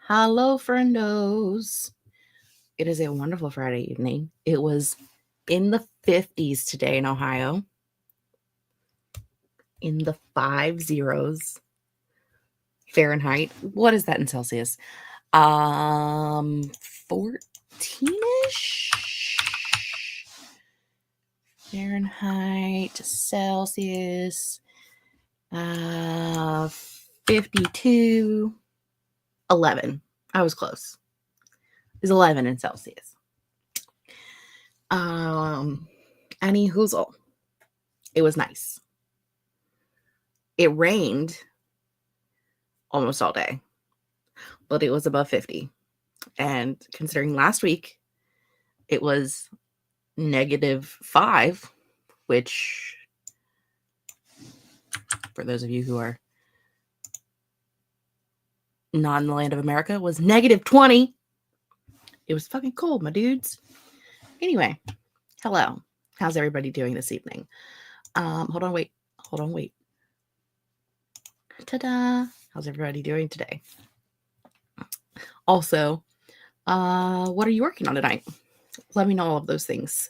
Hello, friendos. It is a wonderful Friday evening. It was in the 50s today in Ohio. In the 50s Fahrenheit. What is that in Celsius? 14-ish Fahrenheit, Celsius, 52, 11. I was close. It's 11 in Celsius. Any hoozle. It was nice. It rained almost all day, but it was above 50. And considering last week it was -5, which for those of you who are not in the land of America was -20. It was fucking cold, my dudes. Anyway, hello. How's everybody doing this evening? Hold on, wait. Ta-da! How's everybody doing today? Also, what are you working on tonight? Let me know all of those things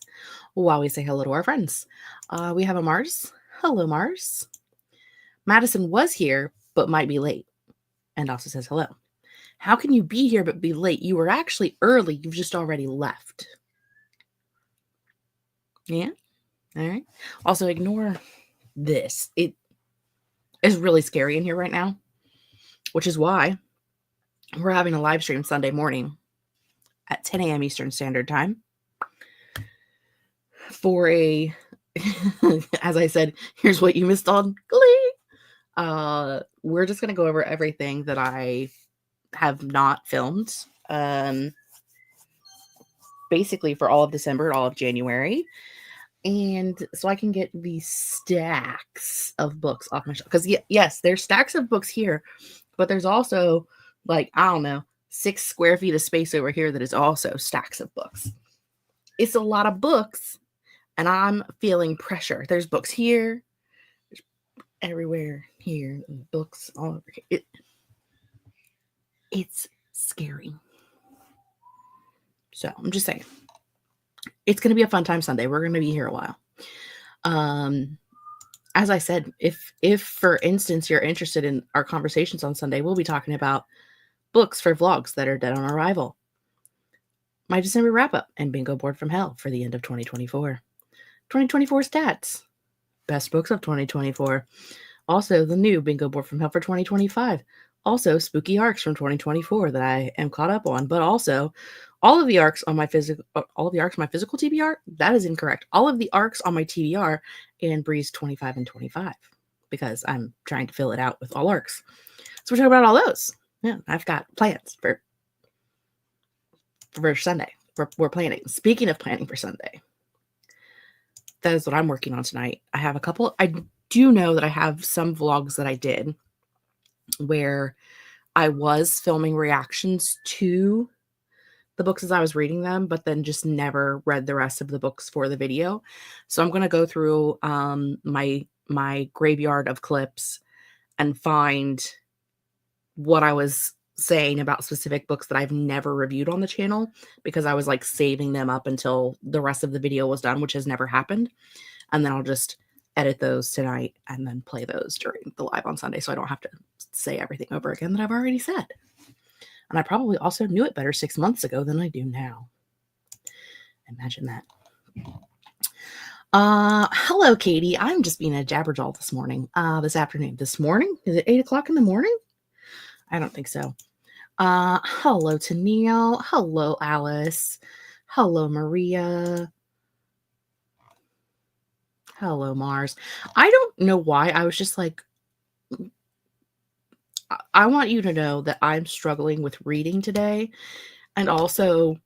while we say hello to our friends. We have a Mars. Hello, Mars. Madison was here, but might be late. And also says hello. How can you be here but be late? You were actually early. You've just already left. Yeah? All right. Also, ignore this. It is really scary in here right now, which is why we're having a live stream Sunday morning at 10 a.m. Eastern Standard Time for a, as I said, here's what you missed on Glee. We're just going to go over everything that I have not filmed, basically for all of December and all of January. And so I can get these stacks of books off my shelf. Because yes, there's stacks of books here, but there's also, like, I don't know, 6 square feet of space over here that is also stacks of books. It's a lot of books, and I'm feeling pressure. There's books here, there's everywhere here, books all over here. It's scary. So I'm just saying, it's going to be a fun time Sunday. We're going to be here a while. As I said, if for instance you're interested in our conversations on Sunday, we'll be talking about books for vlogs that are dead on arrival, my December wrap up, and bingo board from hell for the end of 2024. 2024 stats, best books of 2024. Also, the new bingo board from hell for 2025. Also, spooky arcs from 2024 that I am caught up on, but also all of the arcs on my physical TBR, that is incorrect. All of the arcs on my TBR and Breeze 25 and 25, because I'm trying to fill it out with all arcs. So we're talking about all those. Yeah, I've got plans for Sunday. We're planning. Speaking of planning for Sunday, that is what I'm working on tonight. I have a couple. I do know that I have some vlogs that I did where I was filming reactions to the books as I was reading them, but then just never read the rest of the books for the video. So I'm going to go through my graveyard of clips and find what I was saying about specific books that I've never reviewed on the channel, because I was like saving them up until the rest of the video was done, which has never happened. And then I'll just edit those tonight and then play those during the live on Sunday, so I don't have to say everything over again that I've already said. And I probably also knew it better 6 months ago than I do now. Imagine that. Hello, Katie. I'm just being a jabberjaw this morning. This afternoon. This morning? Is it 8 o'clock in the morning? I don't think so. Hello to Neil. Hello, Alice. Hello, Maria. Hello, Mars. I don't know why. I was just like, I want you to know that I'm struggling with reading today. And also,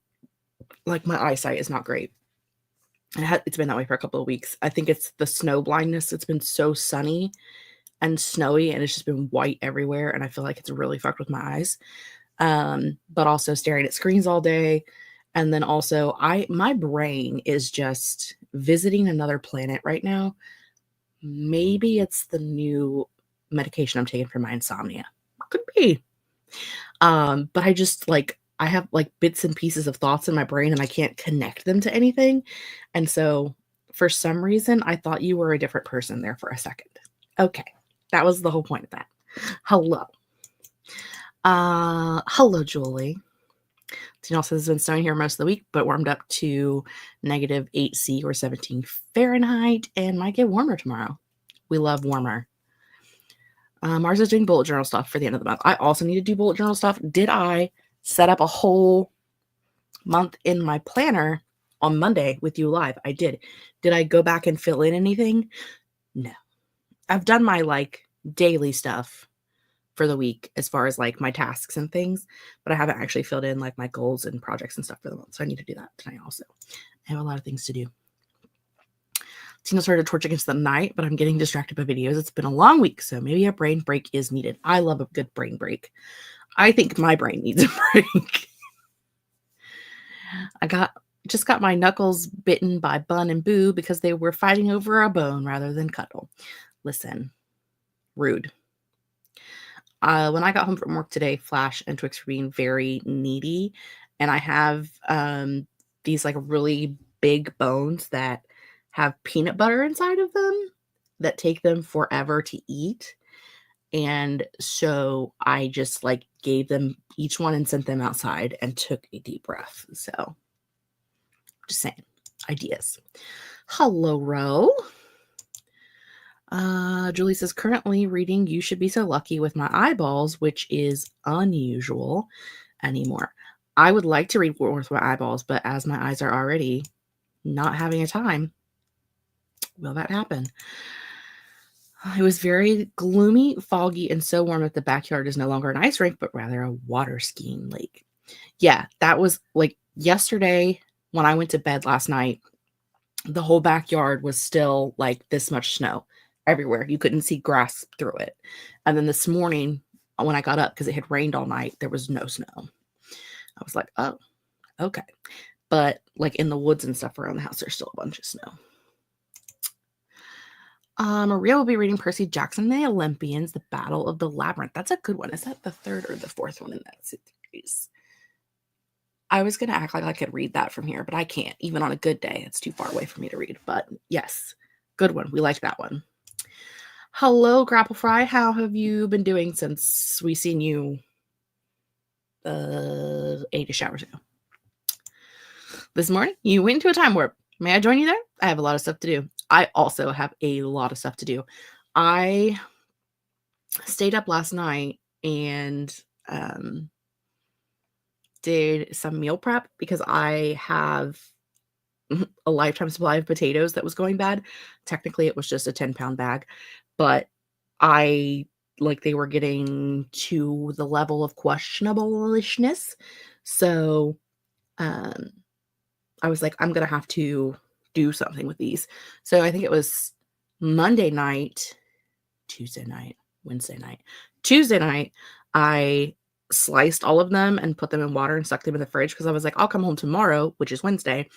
like, my eyesight is not great. It's been that way for a couple of weeks. I think it's the snow blindness. It's been so sunny and snowy, and it's just been white everywhere. And I feel like it's really fucked with my eyes. But also staring at screens all day. And then also my brain is just visiting another planet right now. Maybe it's the new medication I'm taking for my insomnia. Could be. But I just like, I have like bits and pieces of thoughts in my brain and I can't connect them to anything. And so for some reason, I thought you were a different person there for a second. Okay. That was the whole point of that. Hello. Hello, Julie. Tina says it's been snowing here most of the week, but warmed up to -8 or 17 Fahrenheit and might get warmer tomorrow. We love warmer. Mars is doing bullet journal stuff for the end of the month. I also need to do bullet journal stuff. Did I set up a whole month in my planner on Monday with you live? I did. Did I go back and fill in anything? No. I've done my like daily stuff for the week as far as like my tasks and things, but I haven't actually filled in like my goals and projects and stuff for the month. So I need to do that tonight also. I have a lot of things to do. Tina started Torch Against the Night, but I'm getting distracted by videos. It's been a long week, so maybe a brain break is needed. I love a good brain break. I think my brain needs a break. I just got my knuckles bitten by Bun and Boo because they were fighting over a bone rather than cuddle. Listen, rude. When I got home from work today, Flash and Twix were being very needy, and I have these like really big bones that have peanut butter inside of them that take them forever to eat. And so I just like gave them each one and sent them outside and took a deep breath. So just saying, ideas. Hello, Ro. Julie says, currently reading You Should Be So Lucky with my eyeballs, which is unusual anymore. I would like to read with my eyeballs, but as my eyes are already not having a time, will that happen? It was very gloomy, foggy, and so warm that the backyard is no longer an ice rink, but rather a water skiing lake. Yeah, that was like yesterday when I went to bed last night, the whole backyard was still like this much snow everywhere. You couldn't see grass through it. And then this morning when I got up, because it had rained all night, there was no snow. I was like, oh, okay. But like in the woods and stuff around the house, there's still a bunch of snow. Maria will be reading Percy Jackson and the Olympians, The Battle of the Labyrinth. That's a good one. Is that the third or the fourth one in that series? I was going to act like I could read that from here, but I can't. Even on a good day, it's too far away for me to read. But yes, good one. We like that one. Hello, Grapple Fry. How have you been doing since we seen you 8-ish hours ago? This morning, you went into a time warp. May I join you there? I have a lot of stuff to do. I also have a lot of stuff to do. I stayed up last night and did some meal prep because I have a lifetime supply of potatoes that was going bad. Technically, it was just a 10-pound bag, but they were getting to the level of questionableishness. So I was like, I'm going to have to do something with these. So I think it was Monday night, Tuesday night, Wednesday night, Tuesday night, I sliced all of them and put them in water and stuck them in the fridge because I was like, I'll come home tomorrow, which is Wednesday,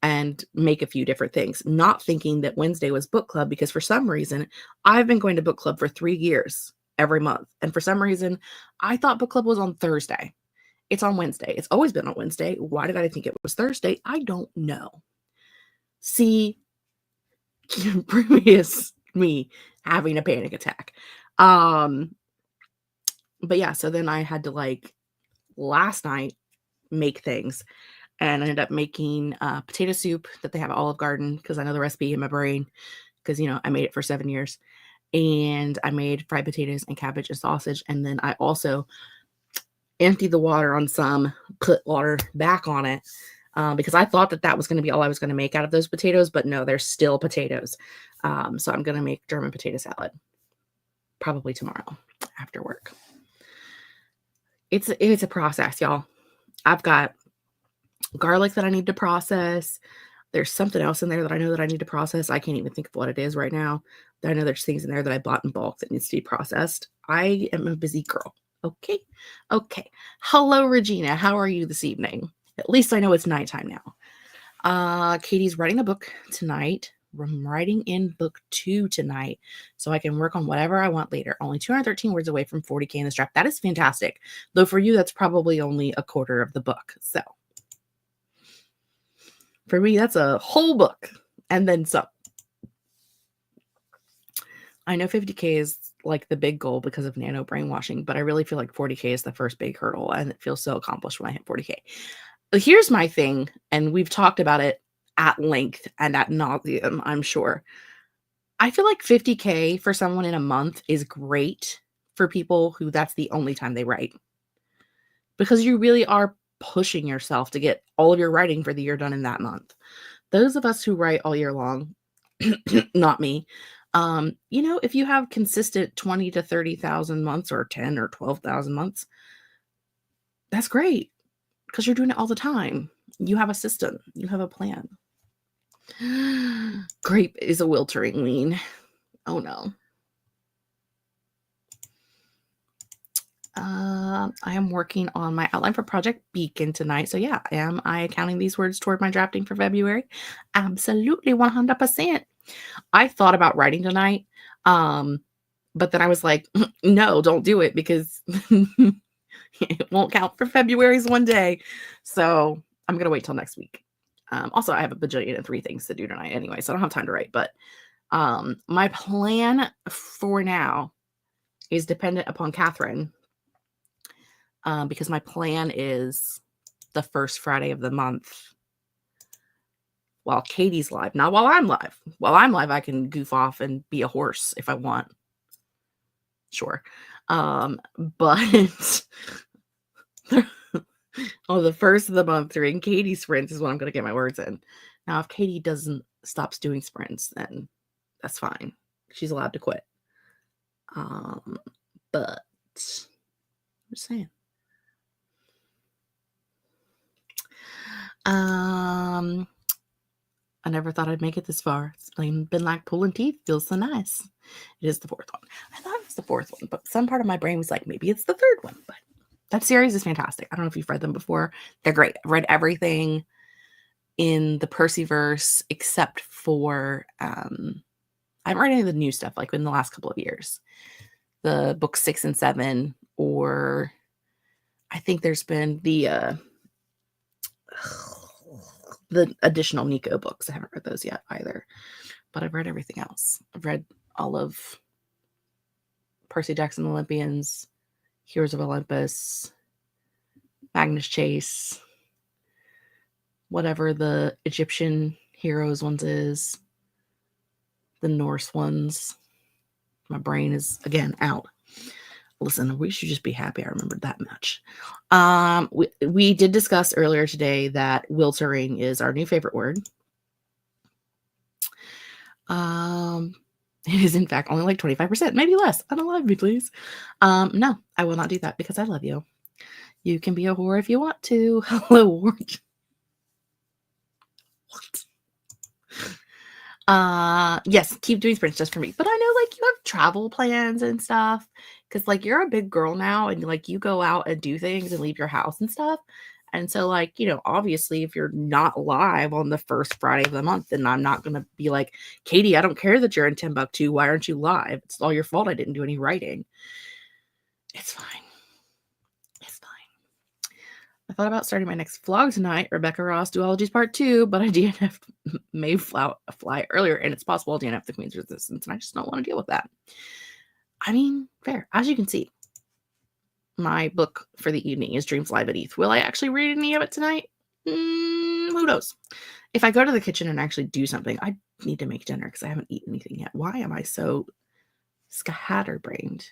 and make a few different things, not thinking that Wednesday was book club because for some reason, I've been going to book club for 3 years every month. And for some reason, I thought book club was on Thursday. It's on Wednesday. It's always been on Wednesday. Why did I think it was Thursday? I don't know. See, previous me having a panic attack. But yeah, so then I had to last night make things, and I ended up making potato soup that they have at Olive Garden because I know the recipe in my brain because I made it for 7 years, and I made fried potatoes and cabbage and sausage, and then I also emptied the water on some, put water back on it. Because I thought that was going to be all I was going to make out of those potatoes, but no, they're still potatoes. So I'm going to make German potato salad probably tomorrow after work. It's a process, y'all. I've got garlic that I need to process. There's something else in there that I know that I need to process. I can't even think of what it is right now. I know there's things in there that I bought in bulk that needs to be processed. I am a busy girl. Okay. Hello, Regina. How are you this evening? At least I know it's nighttime now. Katie's writing a book tonight. I'm writing in book 2 tonight so I can work on whatever I want later. Only 213 words away from 40K in this draft. That is fantastic. Though for you, that's probably only a quarter of the book. So for me, that's a whole book and then some. I know 50K is like the big goal because of nano brainwashing, but I really feel like 40K is the first big hurdle, and it feels so accomplished when I hit 40K. Here's my thing, and we've talked about it at length and ad nauseum, I'm sure. I feel like 50K for someone in a month is great for people who that's the only time they write, because you really are pushing yourself to get all of your writing for the year done in that month. Those of us who write all year long, not me, if you have consistent 20 to 30,000 months or 10 or 12,000 months, that's great because you're doing it all the time. You have a system, you have a plan. Grape is a wiltering lean. Oh no. I am working on my outline for Project Beacon tonight. So yeah, am I counting these words toward my drafting for February? Absolutely, 100%. I thought about writing tonight, but then I was like, no, don't do it because it won't count for February's one day. So I'm going to wait till next week. Also, I have a bajillion and 3 things to do tonight anyway, so I don't have time to write. But my plan for now is dependent upon Catherine, because my plan is the first Friday of the month while Katie's live, not while I'm live. While I'm live, I can goof off and be a horse if I want. Sure. But the first of the month during Katie's sprints is when I'm going to get my words in. Now, if Katie stops doing sprints, then that's fine. She's allowed to quit. But I'm just saying. I never thought I'd make it this far. It's been like pulling teeth. Feels so nice. It is the 4th one. I thought it was the 4th one, but some part of my brain was like, maybe it's the 3rd one. But that series is fantastic. I don't know if you've read them before. They're great. I've read everything in the Percyverse except for I haven't read any of the new stuff like in the last couple of years. The books 6 and 7, or I think there's been the additional Nico books. I haven't read those yet either, but I've read everything else. I've read all of Percy Jackson Olympians, Heroes of Olympus, Magnus Chase, whatever the Egyptian heroes ones is, the Norse ones. My brain is again out. Listen, we should just be happy I remembered that much. We did discuss earlier today that wiltering is our new favorite word. It is in fact only like 25%, maybe less. Unalive me, please. No, I will not do that because I love you. You can be a whore if you want to. Hello, Ward. What? Yes, keep doing sprints just for me. But I know like you have travel plans and stuff because like you're a big girl now and like you go out and do things and leave your house and stuff. And so like, obviously if you're not live on the first Friday of the month, then I'm not going to be like, Katie, I don't care that you're in Timbuktu. Why aren't you live? It's all your fault. I didn't do any writing. It's fine. It's fine. I thought about starting my next vlog tonight, Rebecca Ross Duologies Part 2, but I DNF may fly earlier, and it's possible I'll DNF the Queen's Resistance, and I just don't want to deal with that. I mean, fair. As you can see, my book for the evening is Dreams Live at ETH. Will I actually read any of it tonight? Who knows? If I go to the kitchen and actually do something, I need to make dinner because I haven't eaten anything yet. Why am I so scatterbrained?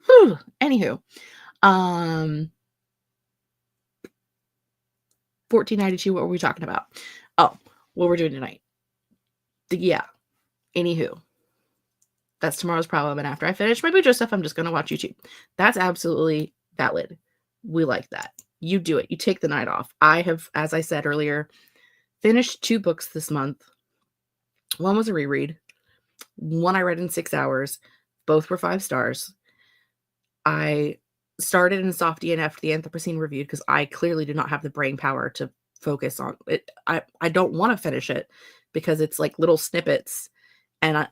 Whew. Anywho, 1492, what were we talking about? Oh, what we're doing tonight. Yeah. Anywho, that's tomorrow's problem. And after I finish my Bujo stuff, I'm just going to watch YouTube. That's absolutely valid. We like that. You do it. You take the night off. I have, as I said earlier, finished 2 books this month. One was a reread. One I read in 6 hours. Both were 5 stars. I started in soft DNF the Anthropocene Reviewed because I clearly do not have the brain power to focus on it. I don't want to finish it because it's like little snippets, and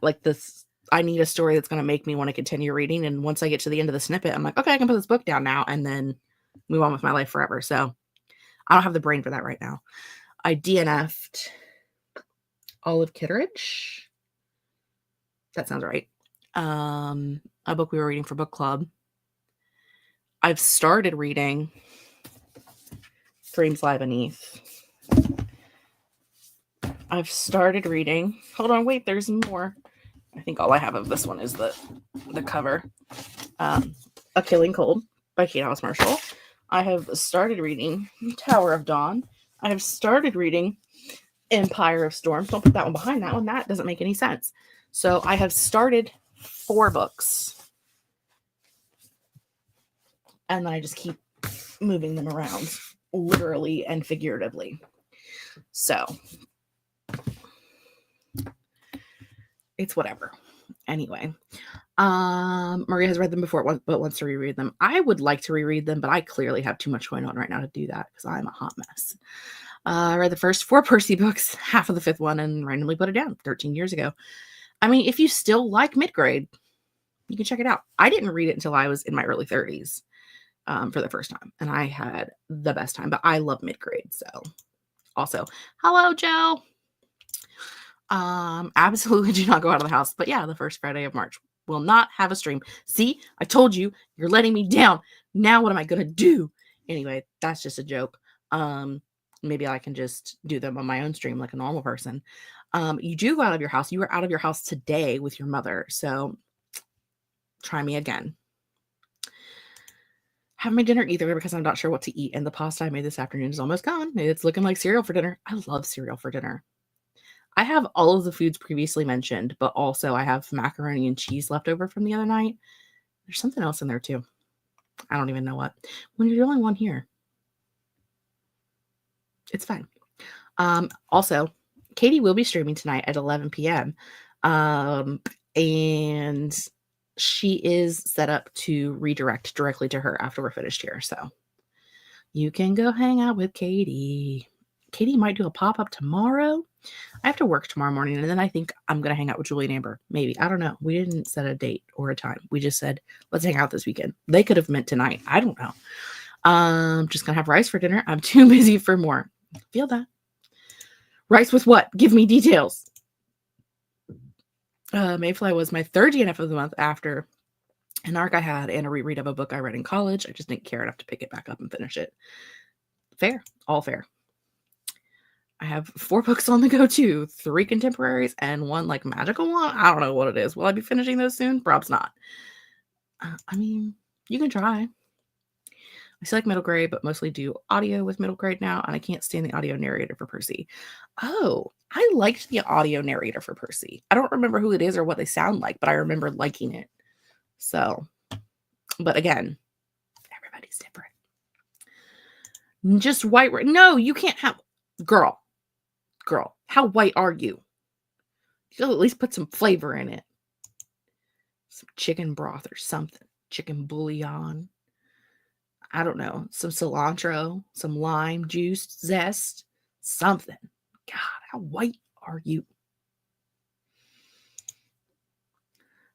I need a story that's going to make me want to continue reading. And once I get to the end of the snippet, I'm like, okay, I can put this book down now and then move on with my life forever. So I don't have the brain for that right now. I DNF'd Olive Kitteridge. That sounds right. A book we were reading for book club. I've started reading Dreams Lie Beneath. I've started reading. Hold on, wait, there's more. I think all I have of this one is the cover. A Killing Cold by Kate Alice Marshall. I have started reading Tower of Dawn. I have started reading Empire of Storms. Don't put that one behind that one. That doesn't make any sense. So I have started 4 books. And then I just keep moving them around, literally and figuratively. So it's whatever. Anyway, Maria has read them before, but wants to reread them. I would like to reread them, but I clearly have too much going on right now to do that because I'm a hot mess. I read the first 4 Percy books, half of the 5th one, and randomly put it down 13 years ago. I mean, if you still like mid-grade, you can check it out. I didn't read it until I was in my early 30s for the first time, and I had the best time, but I love mid-grade, so. Also, hello, Joe. Absolutely do not go out of the house. But yeah, the first Friday of March will not have a stream. See, I told you, you're letting me down. Now what am I going to do? Anyway, that's just a joke. Maybe I can just do them on my own stream like a normal person. You do go out of your house. You were out of your house today with your mother. So try me again. Haven't made dinner either because I'm not sure what to eat. And the pasta I made this afternoon is almost gone. It's looking like cereal for dinner. I love cereal for dinner. I have all of the foods previously mentioned, but also I have macaroni and cheese left over from the other night. There's something else in there too. I don't even know what. When you're the only one here, it's fine. Also, Katie will be streaming tonight at 11 p.m. And she is set up to redirect directly to her after we're finished here. So you can go hang out with Katie. Katie might do a pop-up tomorrow. I have to work tomorrow morning, and then I think I'm going to hang out with Julie and Amber. Maybe. I don't know. We didn't set a date or a time. We just said, let's hang out this weekend. They could have meant tonight. I don't know. Just going to have rice for dinner. I'm too busy for more. Feel that. Rice with what? Give me details. Mayfly was my 3rd DNF of the month after an arc I had and a reread of a book I read in college. I just didn't care enough to pick it back up and finish it. Fair. All fair. I have 4 books on the go too, 3 contemporaries and 1 like magical one. I don't know what it is. Will I be finishing those soon? Probably not. I mean, you can try. I still like middle grade, but mostly do audio with middle grade now, and I can't stand the audio narrator for Percy. Oh, I liked the audio narrator for Percy. I don't remember who it is or what they sound like, but I remember liking it. So, but again, everybody's different. Just white. No, you can't have... Girl, how white are you? You'll at least put some flavor in it. Some chicken broth or something. Chicken bouillon. I don't know. Some cilantro, some lime juice, zest, something. God, how white are you?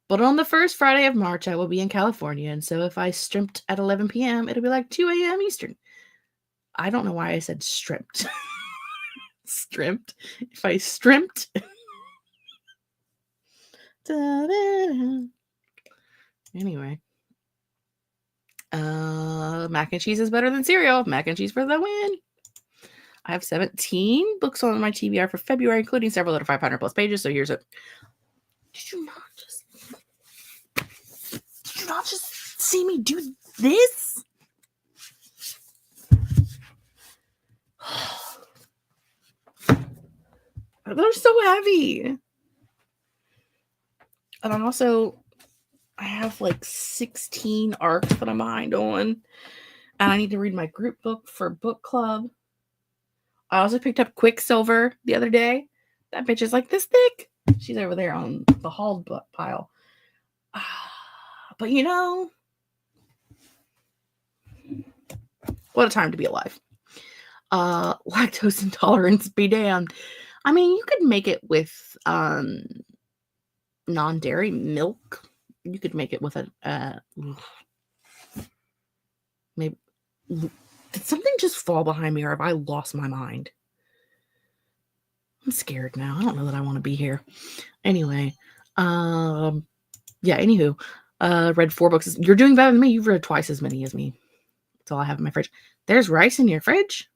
But on the first Friday of March, I will be in California. And so if I stripped at 11 p.m., it'll be like 2 a.m. Eastern. I don't know why I said stripped. Stripped. If I stripped. Anyway. Mac and cheese is better than cereal. Mac and cheese for the win. I have 17 books on my TBR for February, including several that are 500 plus pages. So here's a... Did you not just see me do this? They're so heavy. And I have like 16 arcs that I'm behind on. And I need to read my group book for book club. I also picked up Quicksilver the other day. That bitch is like this thick. She's over there on the hauled book pile. But you know, what a time to be alive. Lactose intolerance be damned. I mean, you could make it with non-dairy milk. You could make it with a maybe. Did something just fall behind me, or have I lost my mind? I'm scared now. I don't know that I want to be here. Anyway, yeah. Anywho, read 4 books. You're doing better than me. You've read twice as many as me. That's all I have in my fridge. There's rice in your fridge.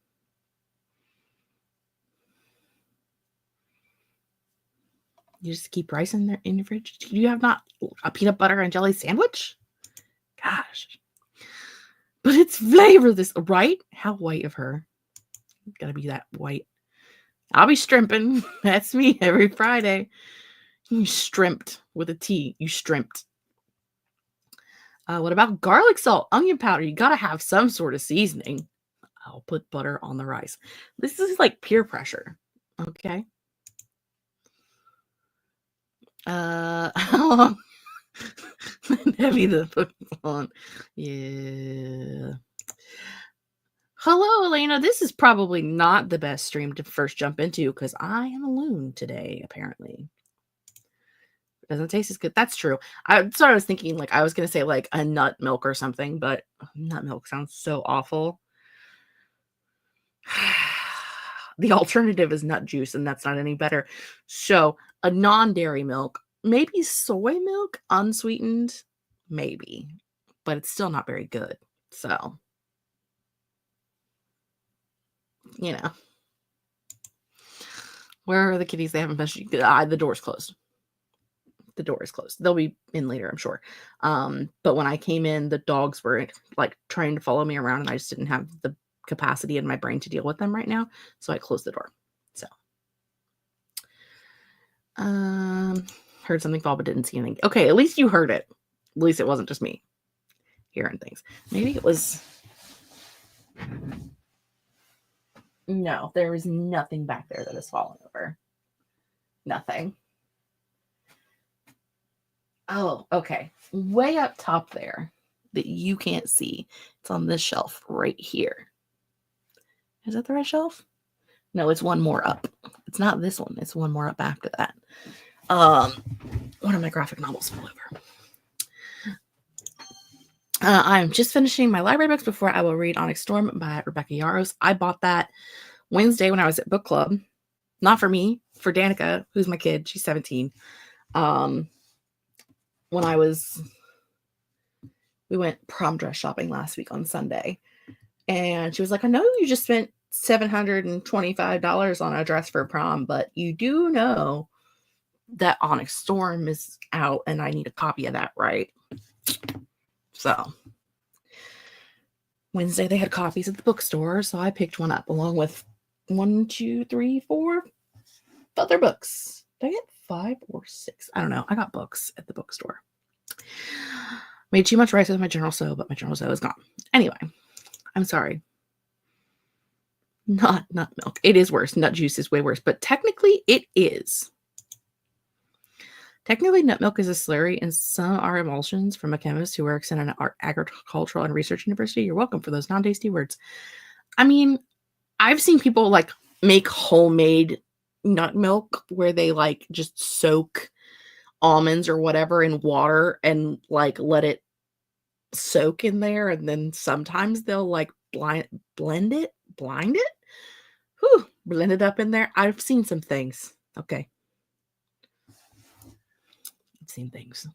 You just keep rice in there in your fridge. Do you have not a peanut butter and jelly sandwich? Gosh. But it's flavorless, right? How white of her. Gotta be that white. I'll be strimping. That's me every Friday. You strimped with a T. You strimped. What about garlic salt, onion powder? You gotta have some sort of seasoning. I'll put butter on the rice. This is like peer pressure. Okay. How long? Heavy the book on. Yeah. Hello, Elena. This is probably not the best stream to first jump into because I am a loon today, apparently. It doesn't taste as good. That's true. I was thinking like I was gonna say like a nut milk or something, but nut milk sounds so awful. The alternative is nut juice, and that's not any better. So a non-dairy milk, maybe soy milk, unsweetened, maybe, but it's still not very good. So, you know, where are the kitties? They haven't finished. The door's closed. The door is closed. They'll be in later, I'm sure. But when I came in, the dogs were like trying to follow me around, and I just didn't have the capacity in my brain to deal with them right now. So I closed the door. So heard something fall but didn't see anything. Okay, at least you heard it. At least it wasn't just me hearing things. Maybe it was. No, there is nothing back there that has fallen over. Nothing. Oh, okay. Way up top there that you can't see. It's on this shelf right here. Is that the right shelf? No, it's one more up. It's not this one. It's one more up after that. One of my graphic novels fell over. I'm just finishing my library books before I will read Onyx Storm by Rebecca Yarros. I bought that Wednesday when I was at book club. Not for me, for Danica, who's my kid. She's 17. We went prom dress shopping last week on Sunday. And she was like, I know you just spent $725 on a dress for prom, but you do know that Onyx Storm is out and I need a copy of that, right? So Wednesday they had copies at the bookstore, so I picked one up along with 1, 2, 3, 4 other books. Did I get 5 or 6? I don't know. I got books at the bookstore. Made too much rice with my General Tso, but my General Tso is gone. Anyway, I'm sorry. Not nut milk. It is worse. Nut juice is way worse, but technically it is. Technically, nut milk is a slurry, and some are emulsions from a chemist who works in an agricultural and research university. You're welcome for those non-tasty words. I mean, I've seen people like make homemade nut milk where they like just soak almonds or whatever in water and like let it soak in there, and then sometimes they'll like blend it up in there. I've seen some things. Okay. I've seen things.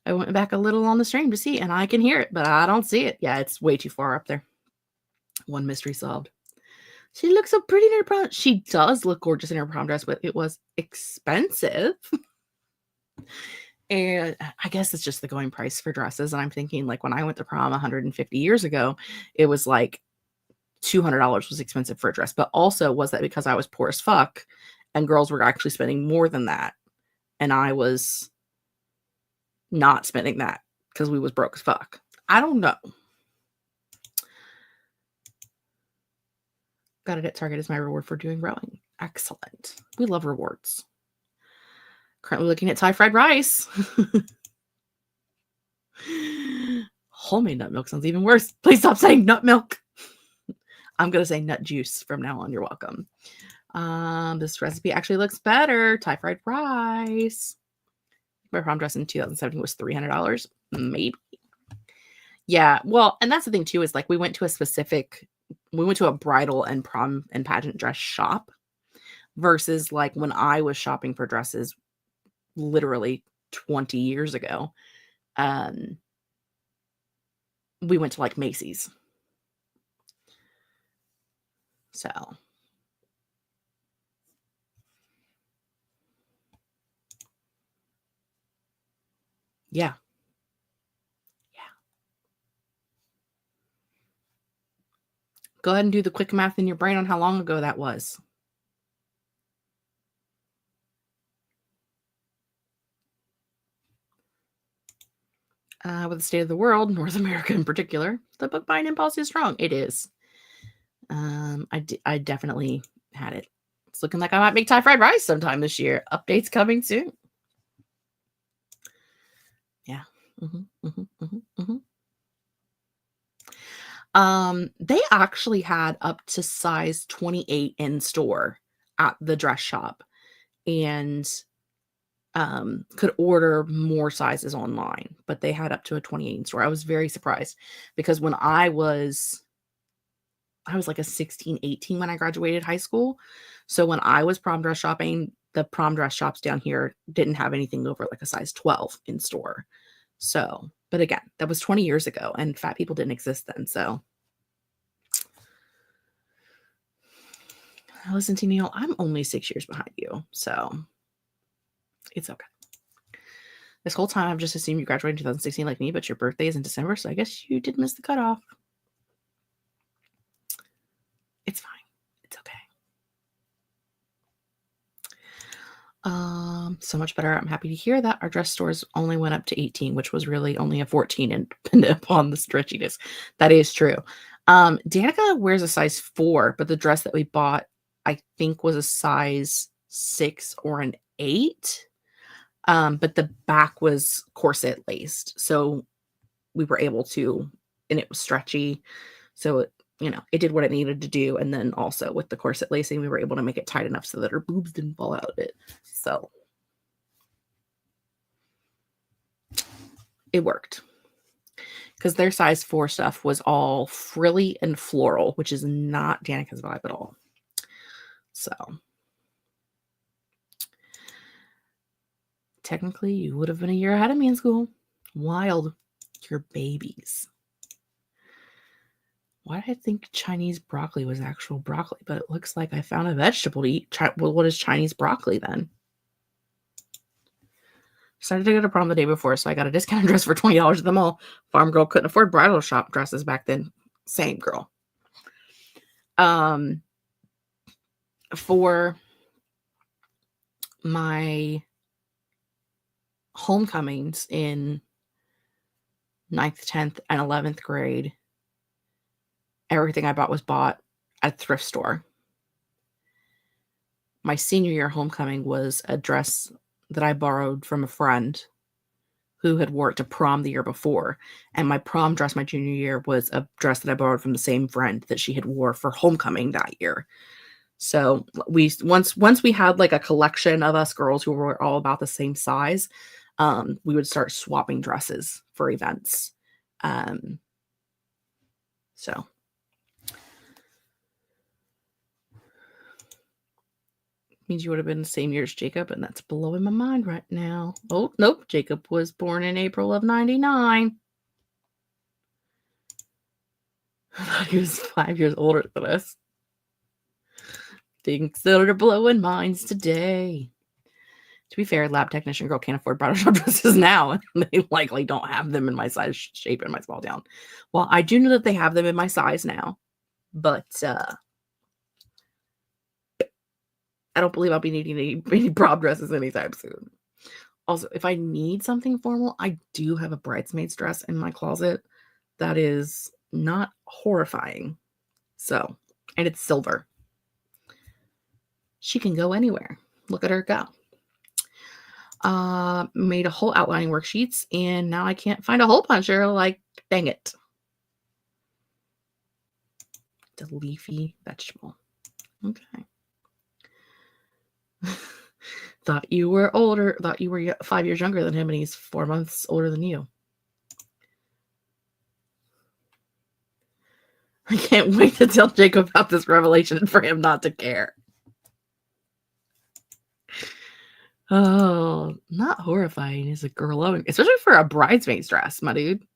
I went back a little on the stream to see, and I can hear it, but I don't see it. Yeah, it's way too far up there. One mystery solved. She looks so pretty in her prom. She does look gorgeous in her prom dress, but it was expensive. And I guess it's just the going price for dresses. And I'm thinking, like, when I went to prom 150 years ago, it was like $200 was expensive for a dress. But also, was that because I was poor as fuck and girls were actually spending more than that? And I was not spending that because we was broke as fuck. I don't know. Got it at Target as my reward for doing rowing. Excellent. We love rewards. Currently looking at Thai fried rice. Homemade nut milk sounds even worse. Please stop saying nut milk. I'm going to say nut juice from now on. You're welcome. This recipe actually looks better. Thai fried rice. My prom dress in 2017 was $300. Maybe. Yeah. Well, and that's the thing too, is like we went to a bridal and prom and pageant dress shop versus like when I was shopping for dresses literally 20 years ago. We went to like Macy's. So yeah. Go ahead and do the quick math in your brain on how long ago that was. With the state of the world, North America in particular, the book buying impulse is strong. It is. I definitely had it. It's looking like I might make Thai fried rice sometime this year. Updates coming soon. Yeah. They actually had up to size 28 in store at the dress shop, and could order more sizes online, but they had up to a 28 in store. I was very surprised because when I was like a 16, 18 when I graduated high school. So when I was prom dress shopping, the prom dress shops down here didn't have anything over like a size 12 in store. So, but again, that was 20 years ago and fat people didn't exist then. So listen to Neil, I'm only 6 years behind you. So it's okay. This whole time I've just assumed you graduated in 2016 like me, but your birthday is in December. So I guess you did miss the cutoff. It's fine. It's okay. So much better. I'm happy to hear that. Our dress stores only went up to 18, which was really only a 14 and dependent upon the stretchiness. That is true. Danica wears a size 4, but the dress that we bought, I think, was a size 6 or an 8. But the back was corset laced. So we were able to, and it was stretchy. So it did what it needed to do. And then also with the corset lacing, we were able to make it tight enough so that her boobs didn't fall out of it. So it worked. Because their size 4 stuff was all frilly and floral, which is not Danica's vibe at all. So technically, you would have been a year ahead of me in school. Wild. You're babies. Why did I think Chinese broccoli was actual broccoli? But it looks like I found a vegetable to eat. Well, what is Chinese broccoli then? Decided to go to prom the day before, so I got a discounted dress for $20 at the mall. Farm girl couldn't afford bridal shop dresses back then. Same girl. For my homecomings in 9th, 10th, and 11th grade, everything I bought was bought at a thrift store. My senior year homecoming was a dress that I borrowed from a friend who had worked to prom the year before. And my prom dress my junior year was a dress that I borrowed from the same friend that she had wore for homecoming that year. So once we had like a collection of us girls who were all about the same size, we would start swapping dresses for events. So means you would have been the same year as Jacob, and that's blowing my mind right now. Oh, nope. Jacob was born in April of 99. I thought he was 5 years older than us. Things that are blowing minds today. To be fair, lab technician girl can't afford bridal shop dresses now, and they likely don't have them in my size shape in my small town. Well, I do know that they have them in my size now, but I don't believe I'll be needing any prom dresses anytime soon. Also, if I need something formal, I do have a bridesmaid's dress in my closet that is not horrifying. So, and it's silver. She can go anywhere. Look at her go. Made a whole outlining worksheets, and now I can't find a hole puncher. Like, dang it. The leafy vegetable. Okay. Thought you were older. Thought you were 5 years younger than him, and he's 4 months older than you. I can't wait to tell Jacob about this revelation for him not to care. Oh, not horrifying is a girl loving, especially for a bridesmaid's dress, my dude.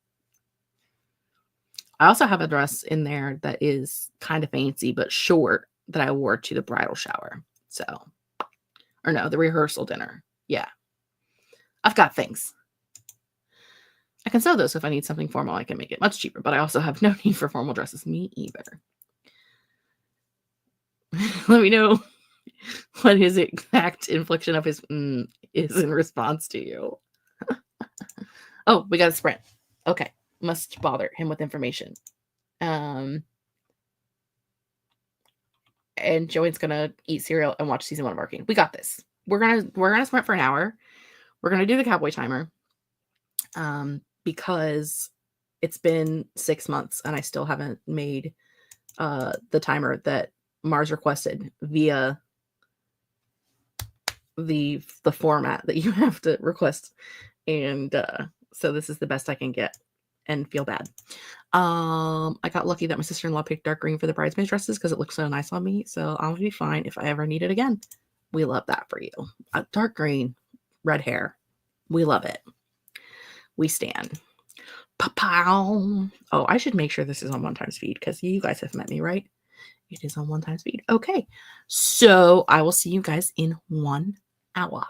I also have a dress in there that is kind of fancy but short that I wore to the bridal shower. So, or no, the rehearsal dinner. Yeah. I've got things. I can sew those if I need something formal. I can make it much cheaper, but I also have no need for formal dresses. Me either. Let me know what his exact infliction of his is in response to you. Oh, we got a sprint. Okay. Must bother him with information. And Joanne's gonna eat cereal and watch season 1 working. We got this. We're gonna sprint for an hour. We're gonna do the cowboy timer. Because it's been 6 months and I still haven't made the timer that Mars requested via the format that you have to request. And so this is the best I can get and feel bad. I got lucky that my sister-in-law picked dark green for the bridesmaid dresses because it looks so nice on me. So I'll be fine if I ever need it again. We love that for you. Dark green, red hair. We love it. We stand. Pa-pow. Oh, I should make sure this is on 1x speed because you guys have met me, right? It is on 1x speed. Okay. So I will see you guys in 1 hour.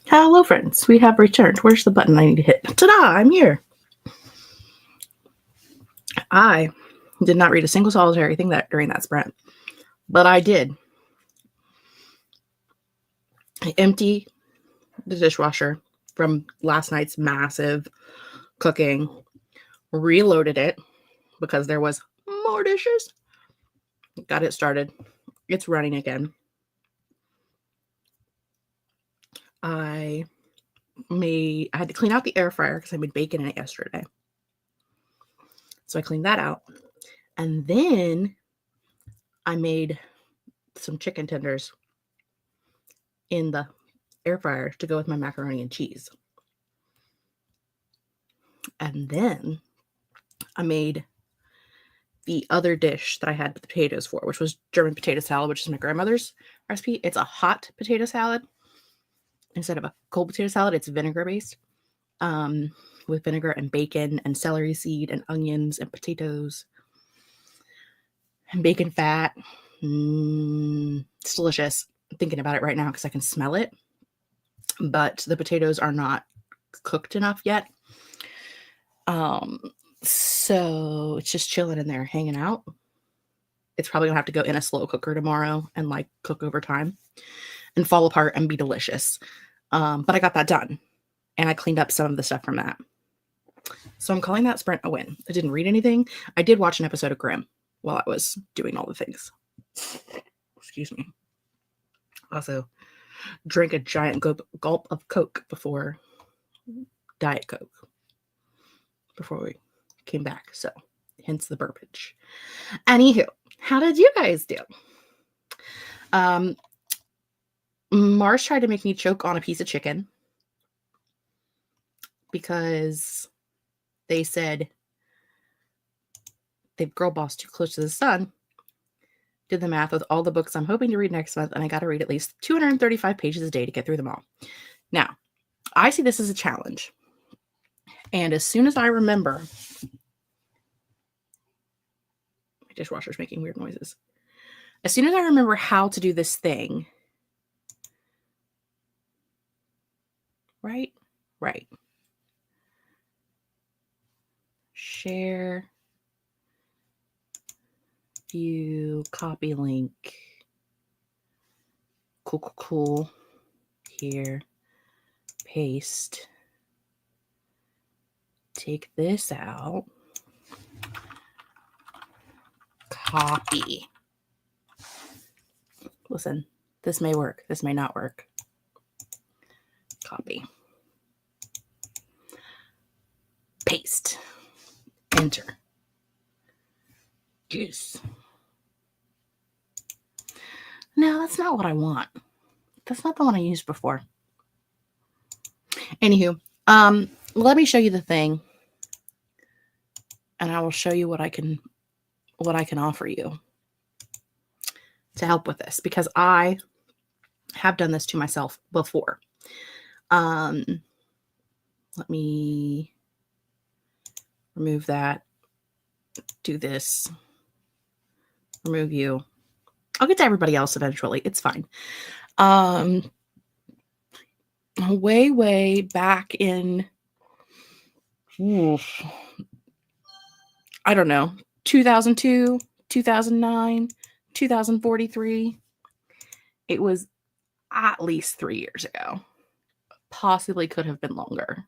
Hello, friends. We have returned. Where's the button I need to hit? Ta-da! I'm here. I did not read a single solitary thing during that sprint, but I did empty the dishwasher from last night's massive cooking, reloaded it because there was more dishes, got it started. It's running again. I had to clean out the air fryer because I made bacon in it yesterday. So I cleaned that out. And then I made some chicken tenders in the air fryer to go with my macaroni and cheese. And then I made the other dish that I had the potatoes for, which was German potato salad, which is my grandmother's recipe. It's a hot potato salad. Instead of a cold potato salad, it's vinegar based, with vinegar and bacon and celery seed and onions and potatoes and bacon fat. It's delicious. I'm thinking about it right now because I can smell it, but the potatoes are not cooked enough yet. So it's just chilling in there, hanging out. It's probably gonna have to go in a slow cooker tomorrow and like cook over time and fall apart and be delicious. But I got that done and I cleaned up some of the stuff from that. So I'm calling that sprint a win. I didn't read anything. I did watch an episode of Grimm while I was doing all the things. Excuse me. Also, drank a giant gulp of Coke before Diet Coke before we came back. So, hence the burpage. Anywho, how did you guys do? Mars tried to make me choke on a piece of chicken because they said they've girl bossed too close to the sun. Did the math with all the books I'm hoping to read next month, and I got to read at least 235 pages a day to get through them all. Now, I see this as a challenge. And as soon as I remember, my dishwasher's making weird noises. As soon as I remember how to do this thing, right? Share, view, copy link. Cool. Here, paste. Take this out. Copy. Listen, this may work. This may not work. Copy. Paste. Enter. Juice. No, that's not what I want. That's not the one I used before. Anywho, let me show you the thing, and I will show you what I can offer you to help with this, because I have done this to myself before. Let me remove that. Do this. Remove you. I'll get to everybody else eventually. It's fine. Way back in, I don't know, 2002, 2009, 2043. It was at least 3 years ago. Possibly could have been longer.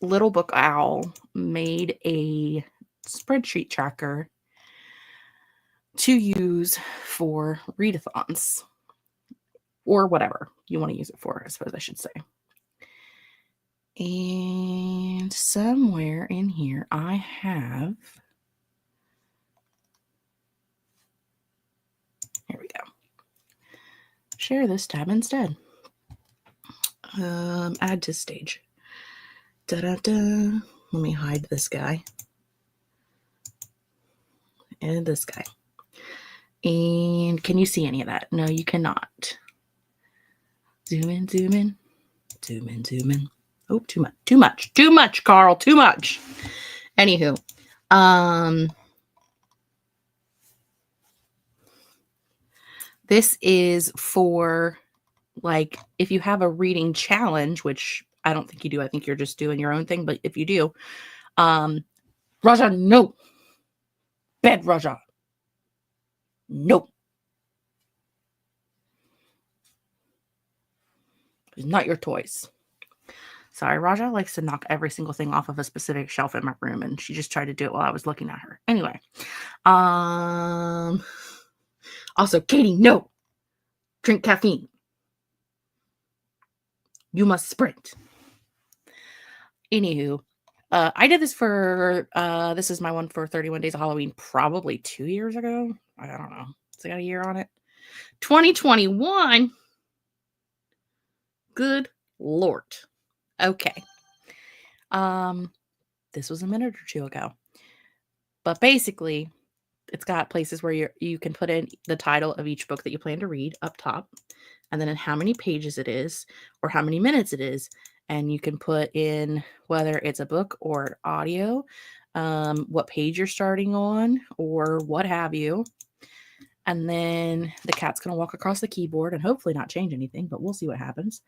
Little Book Owl made a spreadsheet tracker to use for readathons, or whatever you want to use it for, I suppose I should say. And somewhere in here I have, here we go. Share this tab instead. Add to stage. Da-da-da. Let me hide this guy. And this guy. And can you see any of that? No, you cannot. Zoom in, zoom in. Zoom in, zoom in. Oh, too much. Too much. Too much, Carl. Too much. Anywho. This is for, like, if you have a reading challenge, which I don't think you do. I think you're just doing your own thing. But if you do, Raja, no. Bed, Raja. No. It's not your toys. Sorry, Raja likes to knock every single thing off of a specific shelf in my room, and she just tried to do it while I was looking at her. Anyway. Also, Katie, no. Drink caffeine. You must sprint. Anywho, I did this for, this is my one for 31 Days of Halloween, probably 2 years ago. I don't know. It's got a year on it. 2021. Good Lord. Okay. This was a minute or two ago. But basically, it's got places where you can put in the title of each book that you plan to read up top, and then in how many pages it is or how many minutes it is. And you can put in whether it's a book or audio, what page you're starting on, or what have you. And then the cat's going to walk across the keyboard and hopefully not change anything, but we'll see what happens.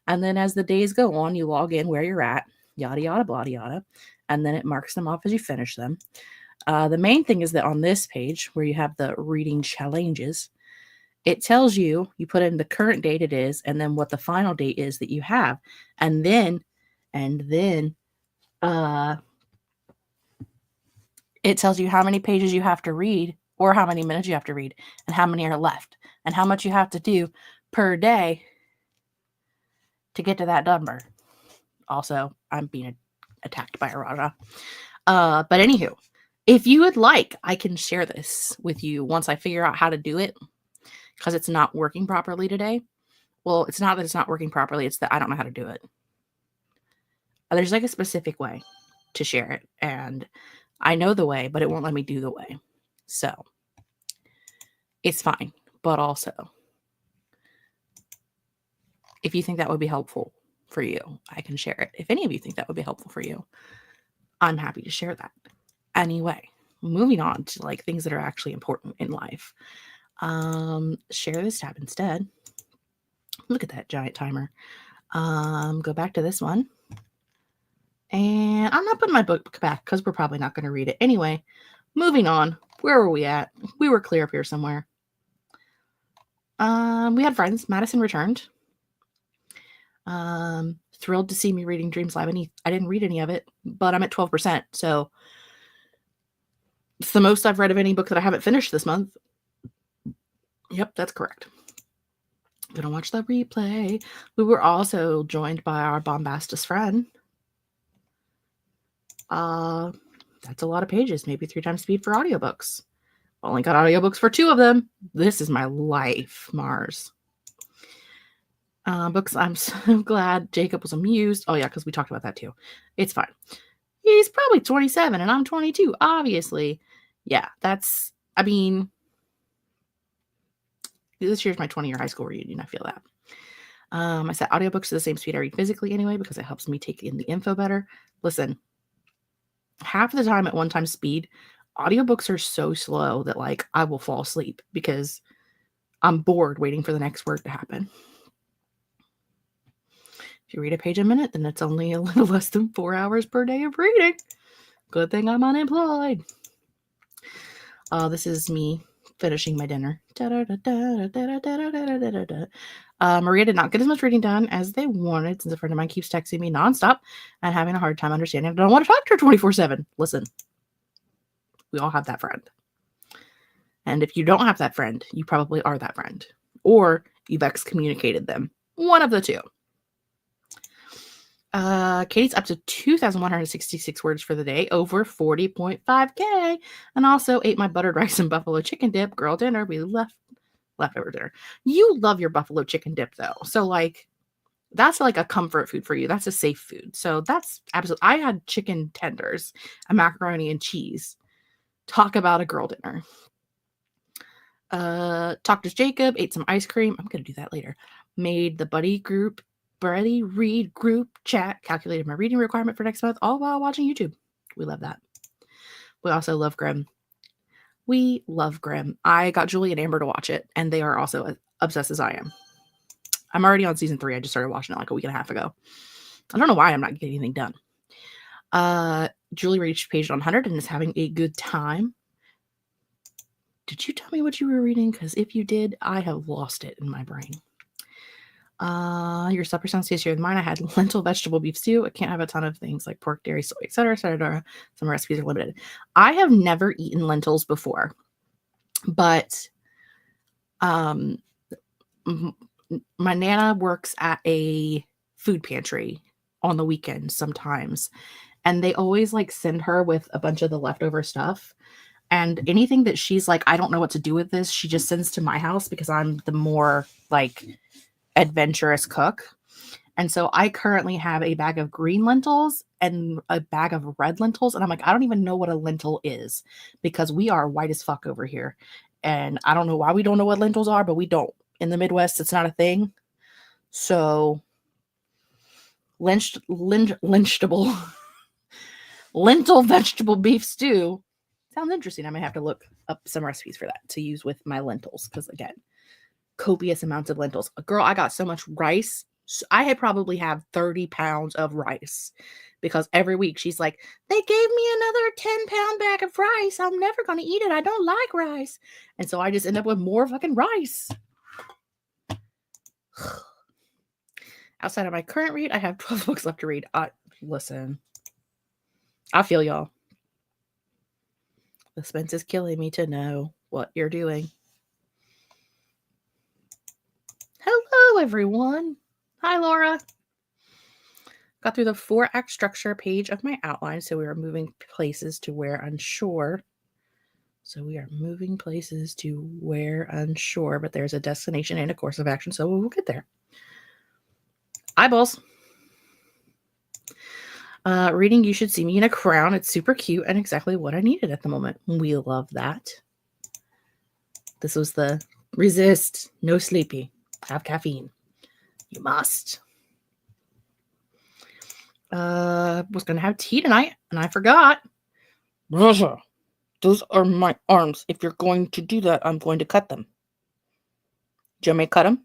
And then as the days go on, you log in where you're at, yada, yada, blah, yada. And then it marks them off as you finish them. The main thing is that on this page where you have the reading challenges, it tells you put in the current date it is, and then what the final date is that you have. And then it tells you how many pages you have to read, or how many minutes you have to read, and how many are left, and how much you have to do per day to get to that number. Also, I'm being attacked by a Raja. But anywho, if you would like, I can share this with you once I figure out how to do it, because it's not working properly today. Well, it's not that it's not working properly. It's that I don't know how to do it. There's like a specific way to share it, and I know the way, but it won't let me do the way. So it's fine. But also, if you think that would be helpful for you, I can share it. If any of you think that would be helpful for you, I'm happy to share that. Anyway, moving on to like things that are actually important in life. Share this tab instead. Look at that giant timer. Go back to this one. And I'm not putting my book back because we're probably not going to read it. Anyway, moving on. Where were we at? We were clear up here somewhere. We had friends. Madison returned. Thrilled to see me reading Dreams Lie Beneath. I didn't read any of it, but I'm at 12%. So it's the most I've read of any book that I haven't finished this month. Yep, that's correct. Gonna watch the replay. We were also joined by our bombastus friend. That's a lot of pages, maybe 3 times speed for audiobooks. Only got audiobooks for 2 of them. This is my life, Mars. Books, I'm so glad Jacob was amused. Oh yeah, because we talked about that too. It's fine. He's probably 27 and I'm 22, obviously. Yeah, that's, I mean, this year's my 20-year high school reunion. I feel that. I set audiobooks to the same speed I read physically anyway, because it helps me take in the info better. Listen, half of the time at 1 time speed, audiobooks are so slow that like I will fall asleep because I'm bored waiting for the next word to happen. If you read a page a minute, then it's only a little less than 4 hours per day of reading. Good thing I'm unemployed. This is me finishing my dinner. Maria did not get as much reading done as they wanted since a friend of mine keeps texting me nonstop and having a hard time understanding. I don't want to talk to her 24/7. Listen, we all have that friend. And if you don't have that friend, you probably are that friend. Or you've excommunicated them. One of the two. Katie's up to 2,166 words for the day, over 40.5K, and also ate my buttered rice and buffalo chicken dip. Girl dinner. We leftover dinner. You love your buffalo chicken dip though. So like, that's like a comfort food for you. That's a safe food. So that's absolutely. I had chicken tenders and macaroni and cheese. Talk about a girl dinner. Talked to Jacob, ate some ice cream. I'm gonna do that later. Made the buddy read group chat, calculated my reading requirement for next month, all while watching YouTube. We love that. We also love Grimm. We love Grimm. I got Julie and Amber to watch it, and they are also as obsessed as I am. I'm already on season 3. I just started watching it like a week and a half ago. I don't know why I'm not getting anything done. Julie reached page 100 and is having a good time. Did you tell me what you were reading? Because if you did, I have lost it in my brain. Your supper sounds tastier than mine. I had lentil vegetable beef stew. I can't have a ton of things like pork, dairy, soy, etc., etc. Some recipes are limited. I have never eaten lentils before, but my Nana works at a food pantry on the weekends sometimes, and they always like send her with a bunch of the leftover stuff. And anything that she's like, I don't know what to do with this, she just sends to my house because I'm the more like adventurous cook. And so I currently have a bag of green lentils and a bag of red lentils. And I'm like, I don't even know what a lentil is because we are white as fuck over here. And I don't know why we don't know what lentils are, but we don't. In the Midwest, it's not a thing. So lynchable lentil vegetable beef stew sounds interesting. I might have to look up some recipes for that to use with my lentils because, again, copious amounts of lentils. Girl, I got so much rice. I probably have 30 pounds of rice because every week she's like, they gave me another 10-pound bag of rice. I'm never going to eat it. I don't like rice. And so I just end up with more fucking rice. Outside of my current read, I have 12 books left to read. Listen, I feel y'all. The suspense is killing me to know what you're doing. Hello, everyone. Hi, Laura. Got through the 4-act structure page of my outline, so we are moving places to where unsure. But there's a destination and a course of action, so we'll get there. Eyeballs. Reading You Should See Me in a Crown. It's super cute and exactly what I needed at the moment. We love that. This was the resist, no sleepy, have caffeine. You must. Was going to have tea tonight, and I forgot. Rosa, those are my arms. If you're going to do that, I'm going to cut them. Do you want me to cut them?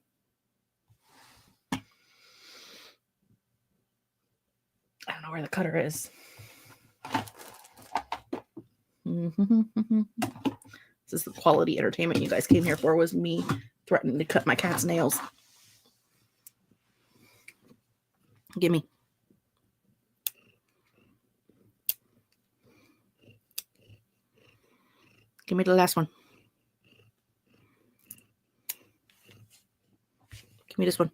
I don't know where the cutter is. This is the quality entertainment you guys came here for, was me threatening to cut my cat's nails. Gimme. Give me the last one. Give me this one.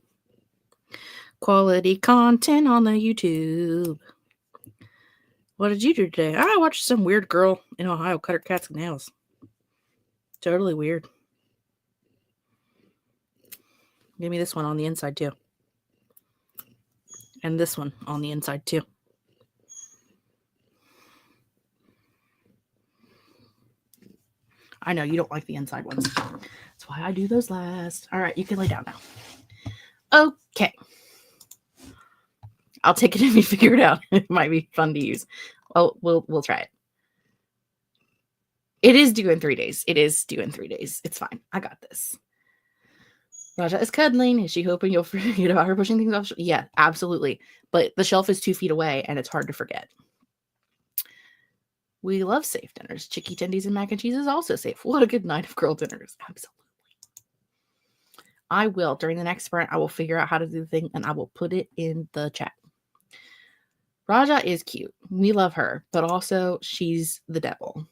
Quality content on the YouTube. What did you do today? I watched some weird girl in Ohio cut her cat's nails. Totally weird. Give me this one on the inside too. And this one on the inside too. I know you don't like the inside ones. That's why I do those last. All right, you can lay down now. Okay. I'll take it if you figure it out. It might be fun to use. Well, we'll try it. It is due in 3 days. It's fine. I got this. Raja is cuddling. Is she hoping you'll forget about her pushing things off? Yeah, absolutely. But the shelf is 2 feet away and it's hard to forget. We love safe dinners. Chicky tendies and mac and cheese is also safe. What a good night of girl dinners. Absolutely. I will, during the next sprint, I will figure out how to do the thing and I will put it in the chat. Raja is cute. We love her, but also she's the devil.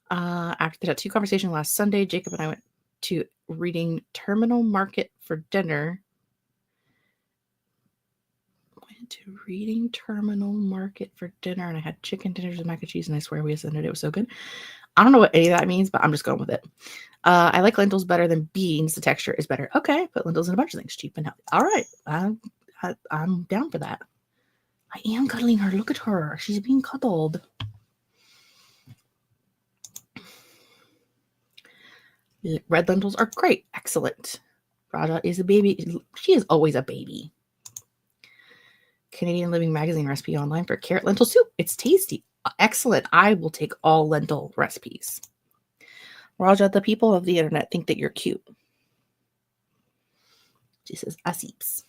After the tattoo conversation last Sunday, Jacob and I went to Reading Terminal Market for dinner. And I had chicken dinners with mac and cheese, and I swear we ascended. It was so good. I don't know what any of that means, but I'm just going with it. I like lentils better than beans. The texture is better. Okay, put lentils in a bunch of things, cheap and healthy. All right, I'm down for that. I am cuddling her. Look at her. She's being cuddled. Red lentils are great. Excellent. Raja is a baby. She is always a baby. Canadian Living Magazine recipe online for carrot lentil soup. It's tasty. Excellent. I will take all lentil recipes. Raja, the people of the internet think that you're cute. She says, Asips.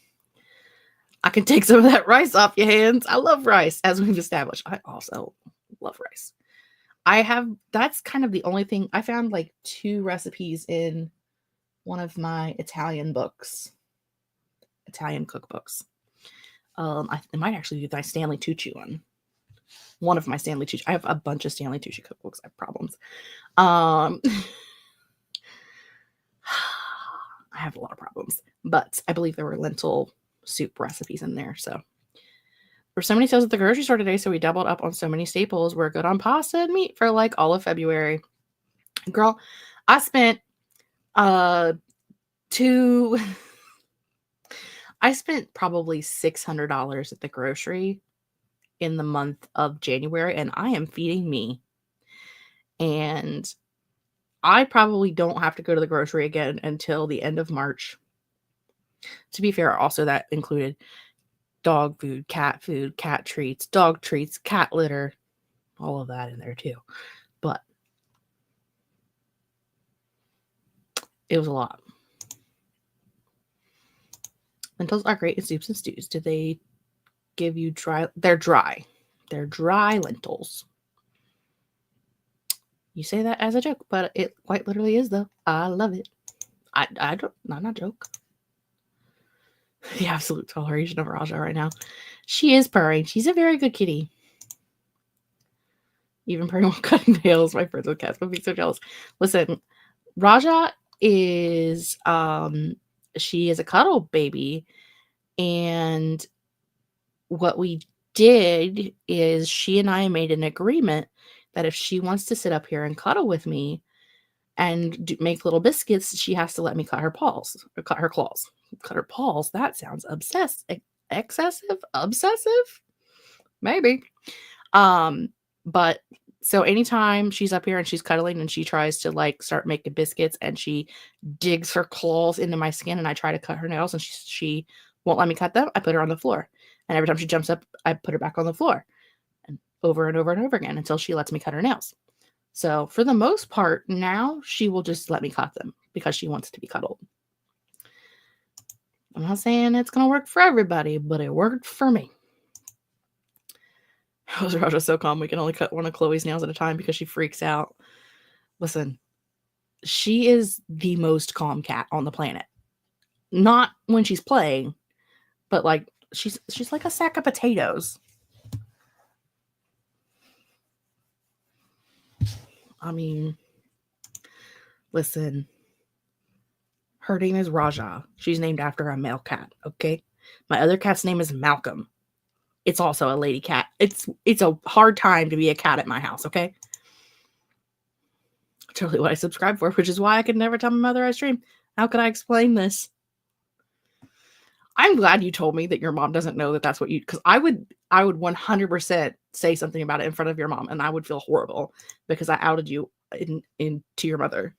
I can take some of that rice off your hands. I love rice, as we've established. I also love rice. That's kind of the only thing. I found like 2 recipes in one of my Italian cookbooks. I might actually do my Stanley Tucci one. One of my Stanley Tucci. I have a bunch of Stanley Tucci cookbooks. I have problems. I have a lot of problems, but I believe there were lentil soup recipes in there. So there's so many sales at the grocery store today, so we doubled up on so many staples. We're good on pasta and meat for like all of February. Girl, I spent probably $600 at the grocery in the month of January, and I am feeding me. And I probably don't have to go to the grocery again until the end of March. To be fair, also that included dog food, cat treats, dog treats, cat litter, all of that in there too. But it was a lot. Lentils are great in soups and stews. Did they give you dry? They're dry. They're dry lentils. You say that as a joke, but it quite literally is, though. I love it. Not a joke. The absolute toleration of Raja right now. She is purring. She's a very good kitty. Even purring while cutting nails. My friends with cats would be so jealous. Listen, Raja is she is a cuddle baby, and what we did is she and I made an agreement that if she wants to sit up here and cuddle with me and make little biscuits, she has to let me cut her paws or cut her claws. Cut her paws. That sounds excessive, obsessive, maybe. But so anytime she's up here and she's cuddling and she tries to like start making biscuits and she digs her claws into my skin and I try to cut her nails and she won't let me cut them, I put her on the floor. And every time she jumps up, I put her back on the floor and over and over and over again until she lets me cut her nails. So for the most part, now she will just let me cut them because she wants to be cuddled. I'm not saying it's going to work for everybody, but it worked for me. Raja's so calm. We can only cut one of Chloe's nails at a time because she freaks out. Listen, she is the most calm cat on the planet. Not when she's playing, but like she's like a sack of potatoes. I mean, listen. Her name is Raja. She's named after a male cat, okay? My other cat's name is Malcolm. It's also a lady cat. It's a hard time to be a cat at my house, okay? Totally what I subscribe for, which is why I could never tell my mother I stream. How could I explain this? I'm glad you told me that your mom doesn't know that that's what you... Because I would 100% say something about it in front of your mom, and I would feel horrible because I outed you to your mother.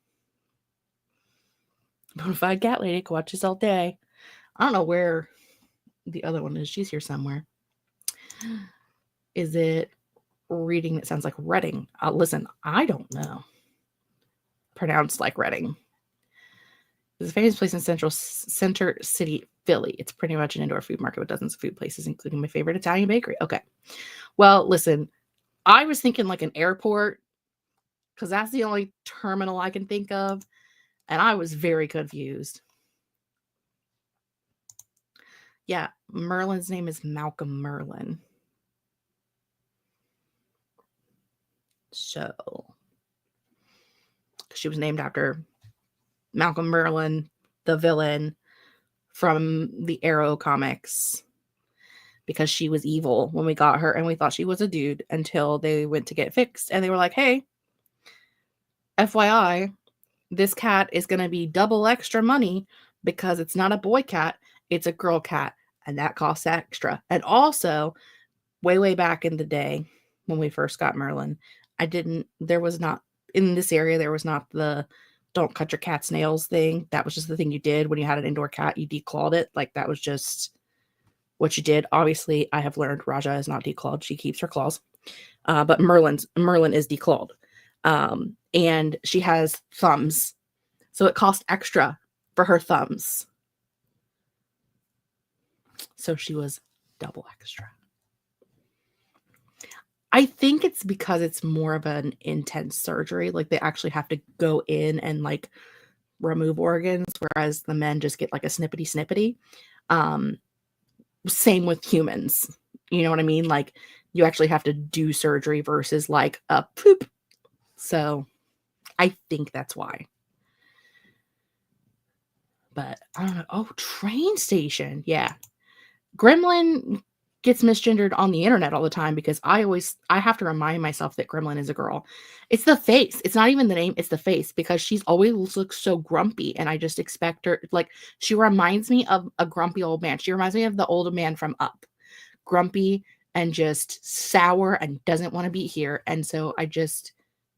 Bonafide cat lady watches all day. I don't know where the other one is. She's here somewhere. Is it reading that sounds like Reading? Listen, I don't know. Pronounced like Reading. It's a famous place in Center City, Philly. It's pretty much an indoor food market with dozens of food places, including my favorite Italian bakery. Okay. Well, listen, I was thinking like an airport because that's the only terminal I can think of. And I was very confused. Yeah, Merlin's name is Malcolm Merlin. So, she was named after Malcolm Merlin, the villain from the Arrow comics, because she was evil when we got her and we thought she was a dude until they went to get fixed and they were like, hey, FYI, this cat is going to be double extra money because it's not a boy cat, it's a girl cat, and that costs extra. And also, way back in the day when we first got Merlin, there was not, in this area, there was not the don't cut your cat's nails thing. That was just the thing you did when you had an indoor cat, you declawed it. Like, that was just what you did. Obviously, I have learned Raja is not declawed. She keeps her claws. But Merlin is declawed. And she has thumbs. So it cost extra for her thumbs. So she was double extra. I think it's because it's more of an intense surgery. Like, they actually have to go in and like remove organs, whereas the men just get like a snippety. Same with humans. You know what I mean? Like, you actually have to do surgery versus like a poop. So I think that's why. But I don't know. Oh, train station. Yeah. Gremlin gets misgendered on the internet all the time because I have to remind myself that Gremlin is a girl. It's the face. It's not even the name, it's the face, because she's always looks so grumpy and I just expect her, like, she reminds me of a grumpy old man. She reminds me of the old man from Up. Grumpy and just sour and doesn't want to be here. And so I just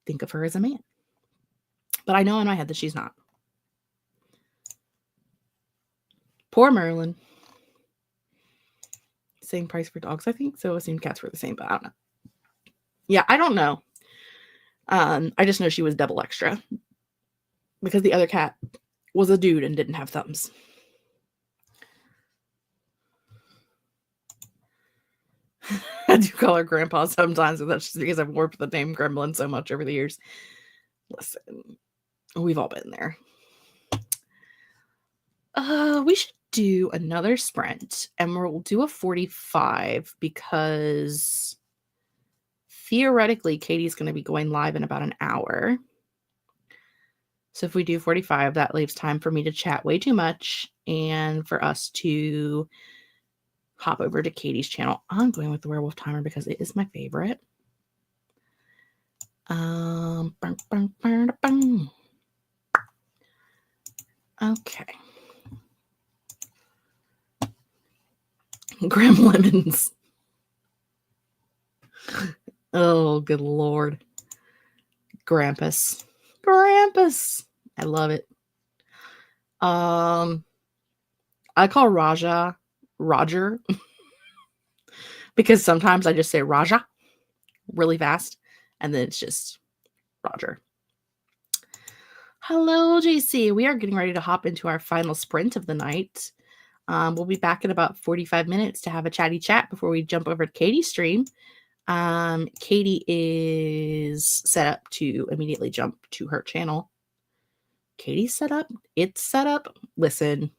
think of her as a man. But I know in my head that she's not. Poor Merlin. Same price for dogs, I think. So I assumed cats were the same, but I don't know. Yeah, I don't know. I just know she was double extra because the other cat was a dude and didn't have thumbs. I do call her grandpa sometimes, but that's just because I've warped the name Gremlin so much over the years. Listen, we've all been there. We should do another sprint and we'll do a 45 because theoretically Katie's going to be going live in about an hour. So if we do 45, that leaves time for me to chat way too much and for us to hop over to Katie's channel. I'm going with the werewolf timer because it is my favorite. Okay. Gremlins. Oh, good Lord. Grampus. I love it. I call Raja Roger because sometimes I just say Raja really fast and then it's just Roger. Hello, JC. We are getting ready to hop into our final sprint of the night. We'll be back in about 45 minutes to have a chatty chat before we jump over to Katie's stream. Katie is set up to immediately jump to her channel. Katie's set up? It's set up? Listen,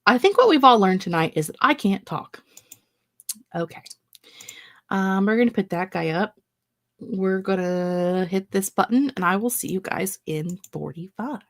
I think what we've all learned tonight is that I can't talk. Okay. We're going to put that guy up. We're going to hit this button and I will see you guys in 45.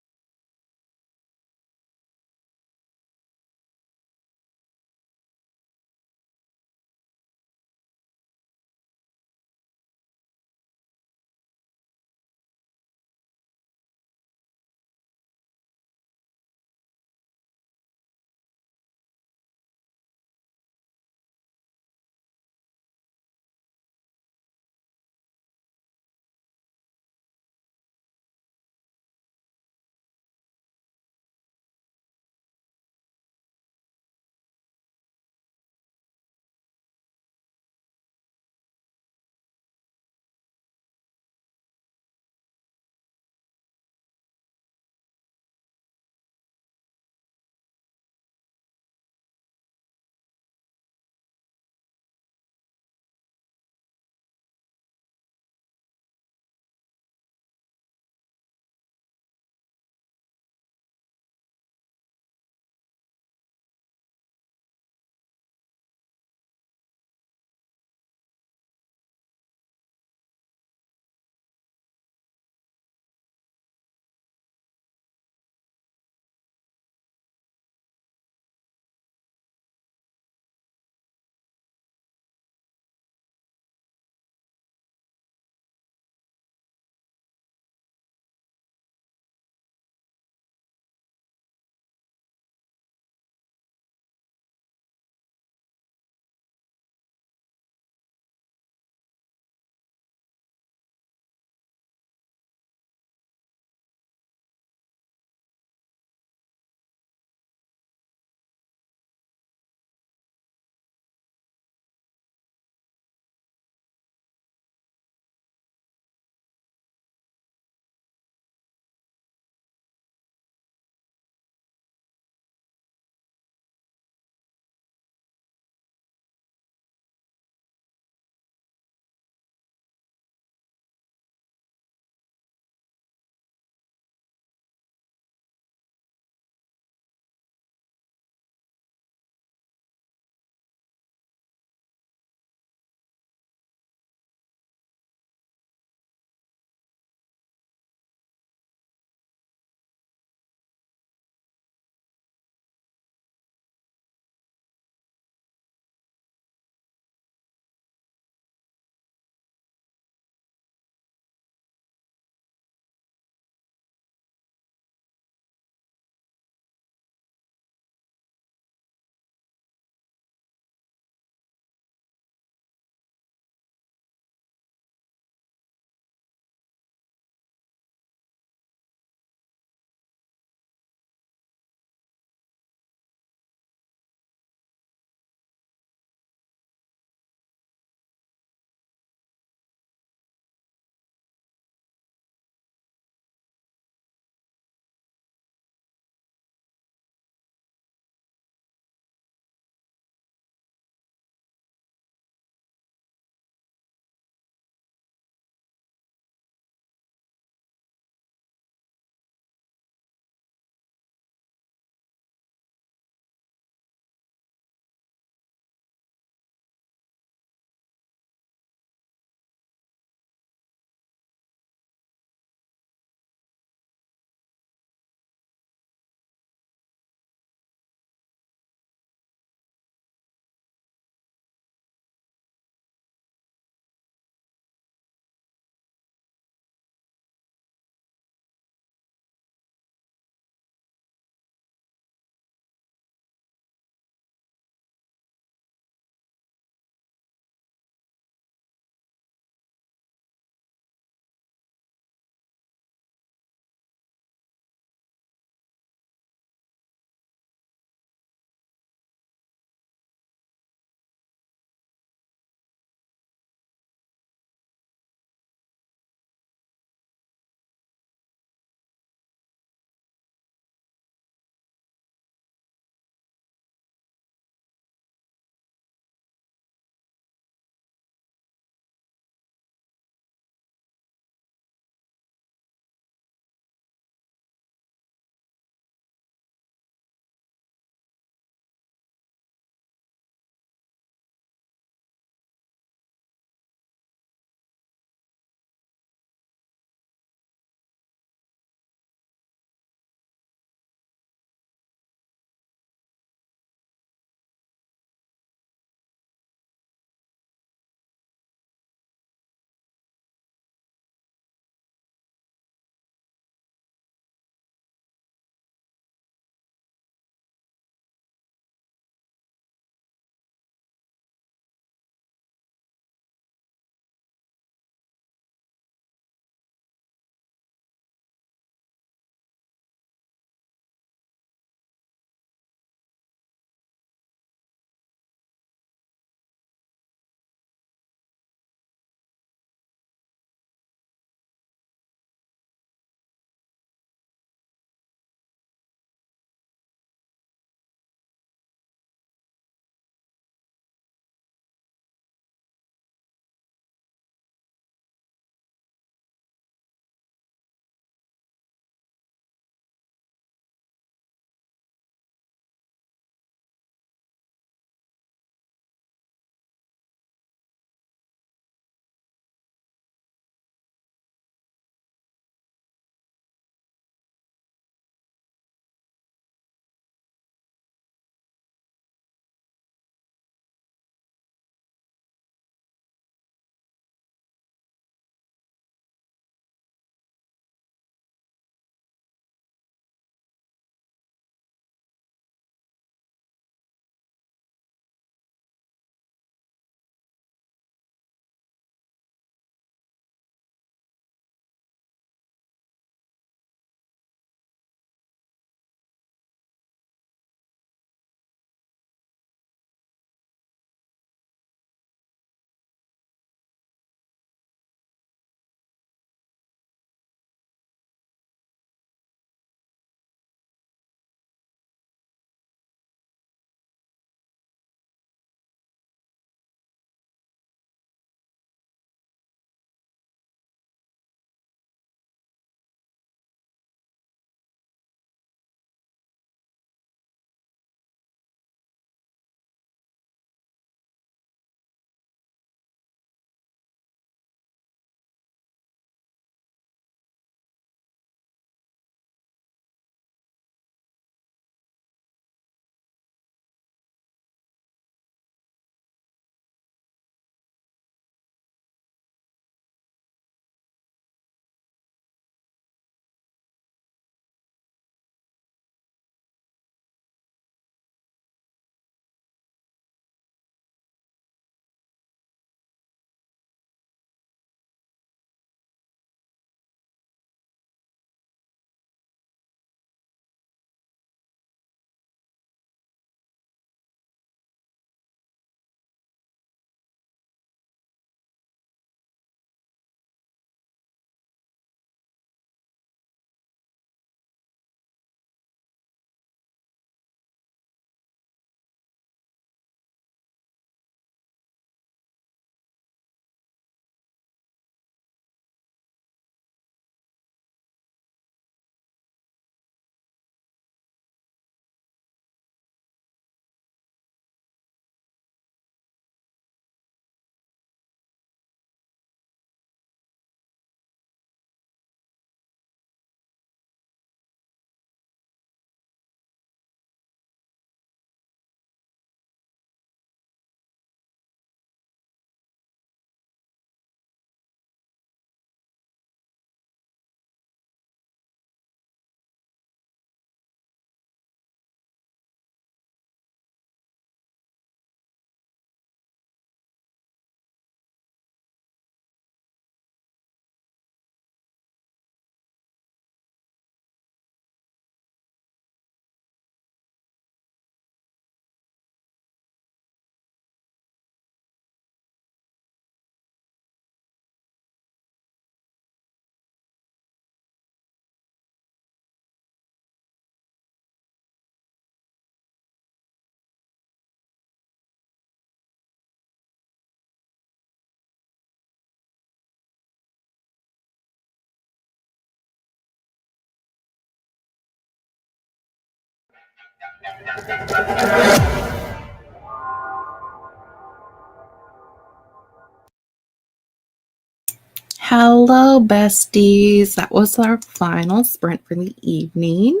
Hello, besties. That was our final sprint for the evening.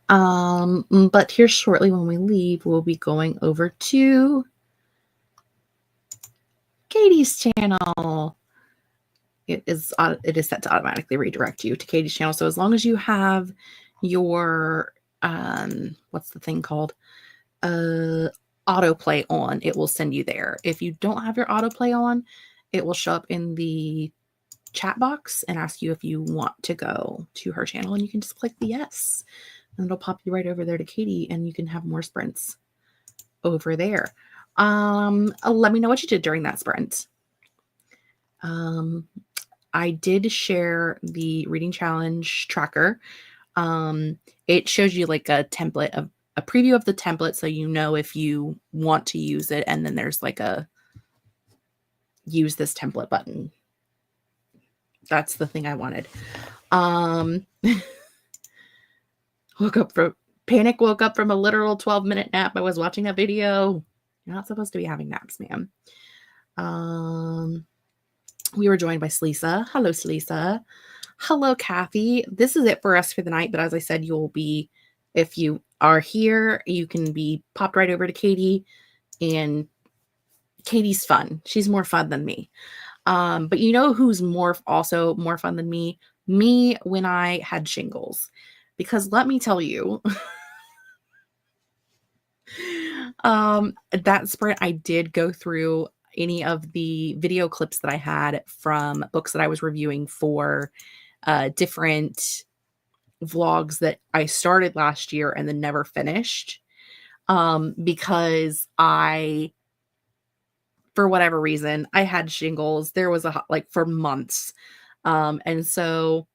But here shortly when we leave, we'll be going over to Katie's channel. It is set to automatically redirect you to Katie's channel. So as long as you have your what's the thing called? Autoplay on, it will send you there. If you don't have your autoplay on, it will show up in the chat box and ask you if you want to go to her channel, and you can just click the yes, and it'll pop you right over there to Katie, and you can have more sprints over there. Let me know what you did during that sprint. I did share the reading challenge tracker. It shows you like a template of a preview of the template, so you know if you want to use it, and then there's like a use this template button. That's the thing I wanted. Woke up from a literal 12-minute nap. I was watching a video. You're not supposed to be having naps, ma'am. We were joined by Sleesa. Hello, Sleesa. Hello, Kathy. This is it for us for the night. But as I said, you'll be, if you are here, you can be popped right over to Katie. And Katie's fun. She's more fun than me. But you know who's also more fun than me? Me when I had shingles. Because let me tell you, that sprint, I did go through any of the video clips that I had from books that I was reviewing for different vlogs that I started last year and then never finished. Because for whatever reason, I had shingles. There was for months. And so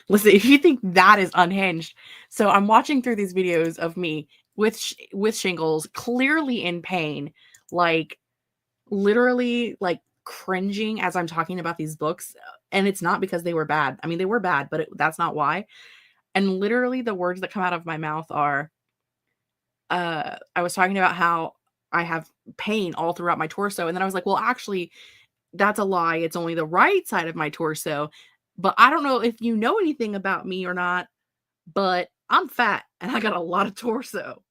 listen, if you think that is unhinged. So I'm watching through these videos of me with shingles, clearly in pain, like literally like cringing as I'm talking about these books. And it's not because they were bad. I mean, they were bad, but that's not why. And literally the words that come out of my mouth are, I was talking about how I have pain all throughout my torso. And then I was like, well, actually, that's a lie. It's only the right side of my torso. But I don't know if you know anything about me or not, but I'm fat and I got a lot of torso.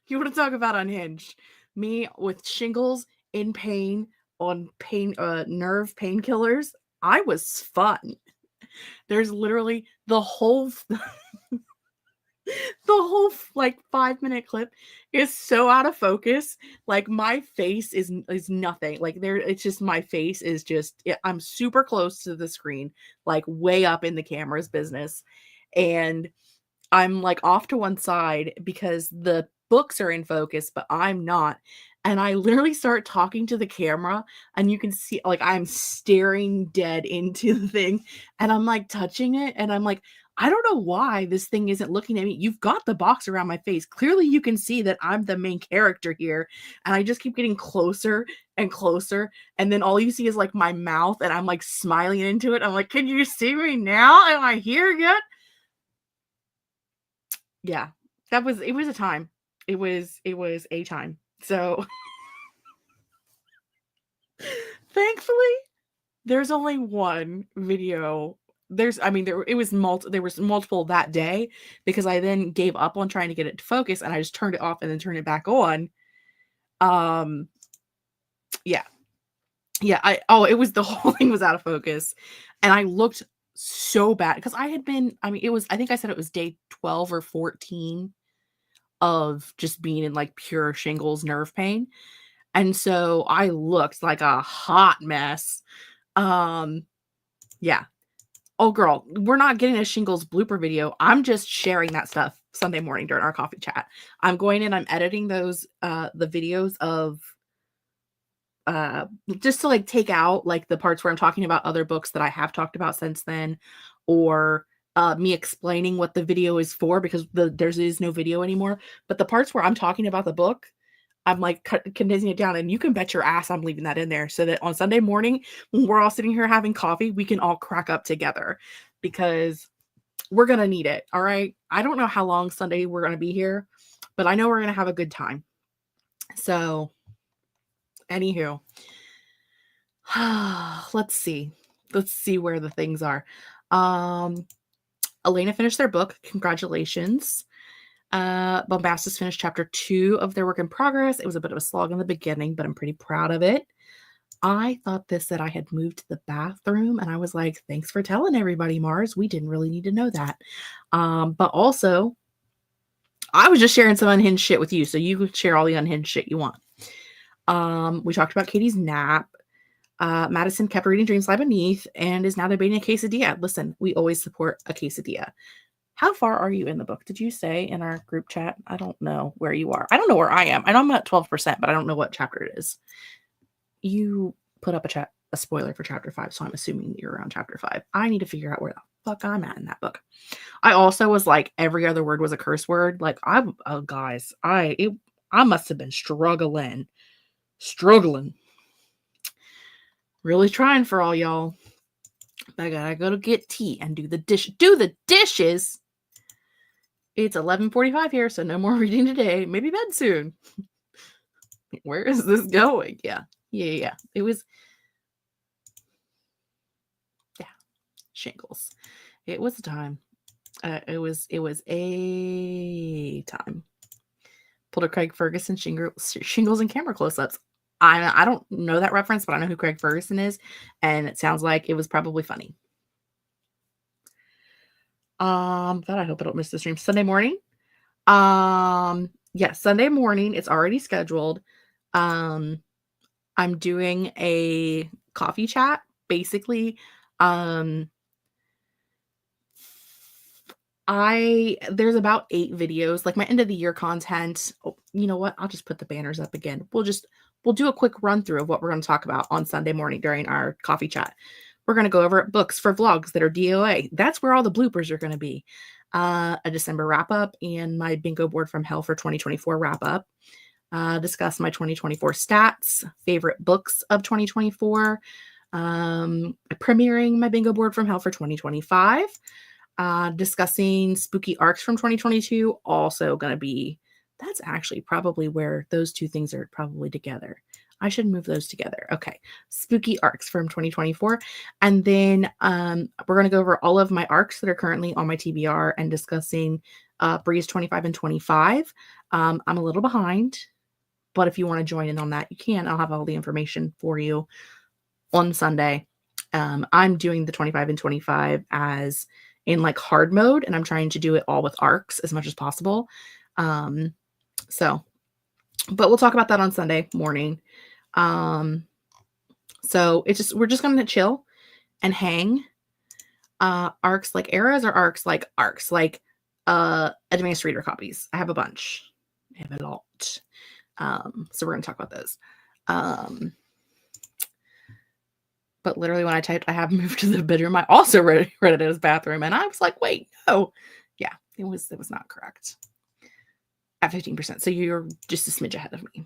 You want to talk about unhinged? Me with shingles, in pain, on nerve painkillers. I was fun. There's literally the whole like 5-minute clip is so out of focus. Like my face is nothing. Like it's just my face is just I'm super close to the screen, like way up in the camera's business. And I'm like off to one side because the books are in focus, but I'm not. And I literally start talking to the camera, and you can see like I'm staring dead into the thing, and I'm like touching it, and I'm like, I don't know why this thing isn't looking at me. You've got the box around my face. Clearly you can see that I'm the main character here. And I just keep getting closer and closer. And then all you see is like my mouth, and I'm like smiling into it. I'm like, can you see me now? Am I here yet? Yeah, it was a time. It was a time. So thankfully there's only one video. There was multiple that day because I then gave up on trying to get it to focus, and I just turned it off and then turned it back on. Yeah. It was the whole thing was out of focus, and I looked so bad because I think I said it was day 12 or 14 of just being in like pure shingles nerve pain. And so I looked like a hot mess. Yeah. Oh girl, we're not getting a shingles blooper video. I'm just sharing that stuff Sunday morning during our coffee chat. I'm going in, I'm editing those the videos of just to like take out like the parts where I'm talking about other books that I have talked about since then, or me explaining what the video is for, because there is no video anymore. But the parts where I'm talking about the book, I'm like condensing it down, and you can bet your ass I'm leaving that in there so that on Sunday morning when we're all sitting here having coffee, we can all crack up together because we're going to need it. All right. I don't know how long Sunday we're going to be here, but I know we're going to have a good time. So anywho, let's see where the things are. Elena finished their book. Congratulations. Bombastus finished chapter 2 of their work in progress. It was a bit of a slog in the beginning, but I'm pretty proud of it. I thought that I had moved to the bathroom, and I was like, thanks for telling everybody, Mars. We didn't really need to know that. But also, I was just sharing some unhinged shit with you, so you can share all the unhinged shit you want. We talked about Katie's nap. Madison kept reading Dreams Lie Beneath and is now debating a quesadilla. Listen, we always support a quesadilla. How far are you in the book? Did you say in our group chat? I don't know where you are. I don't know where I am. I know I'm at 12%, but I don't know what chapter it is. You put up a spoiler for chapter 5, so I'm assuming you're around chapter 5. I need to figure out where the fuck I'm at in that book. I also was like, every other word was a curse word. Like, guys, I must have been struggling. Really trying for all y'all. I gotta go to get tea and do the dishes. It's 11:45 here, so no more reading today. Maybe bed soon. Where is this going? Yeah. It was, shingles. It was a time. It was a time. Pulled a Craig Ferguson shingles and camera close-ups. I don't know that reference, but I know who Craig Ferguson is, and it sounds like it was probably funny. God, I hope I don't miss the stream. Sunday morning. Yeah, Sunday morning. It's already scheduled. I'm doing a coffee chat. Basically, there's about 8 videos, like my end of the year content. Oh, you know what? I'll just put the banners up again. We'll do a quick run through of what we're going to talk about on Sunday morning during our coffee chat. We're going to go over books for vlogs that are DOA. That's where all the bloopers are going to be. A December wrap up and my bingo board from hell for 2024 wrap up. Discuss my 2024 stats, favorite books of 2024. Premiering my bingo board from hell for 2025. Discussing spooky arcs from 2022. Also going to be, that's actually probably where those two things are probably together. I should move those together. Okay. Spooky arcs from 2024. And then we're going to go over all of my arcs that are currently on my TBR and discussing Breeze 25 and 25. I'm a little behind, but if you want to join in on that, you can. I'll have all the information for you on Sunday. I'm doing the 25 and 25 as in like hard mode, and I'm trying to do it all with arcs as much as possible. But we'll talk about that on Sunday morning. So we're just going to chill and hang. Arcs like eras or arcs like advanced reader copies. I have a bunch. I have a lot. So we're going to talk about those. But literally when I typed, I have moved to the bedroom, I also read it as bathroom. And I was like, wait, no. Yeah, it was not correct. At 15%. So you're just a smidge ahead of me.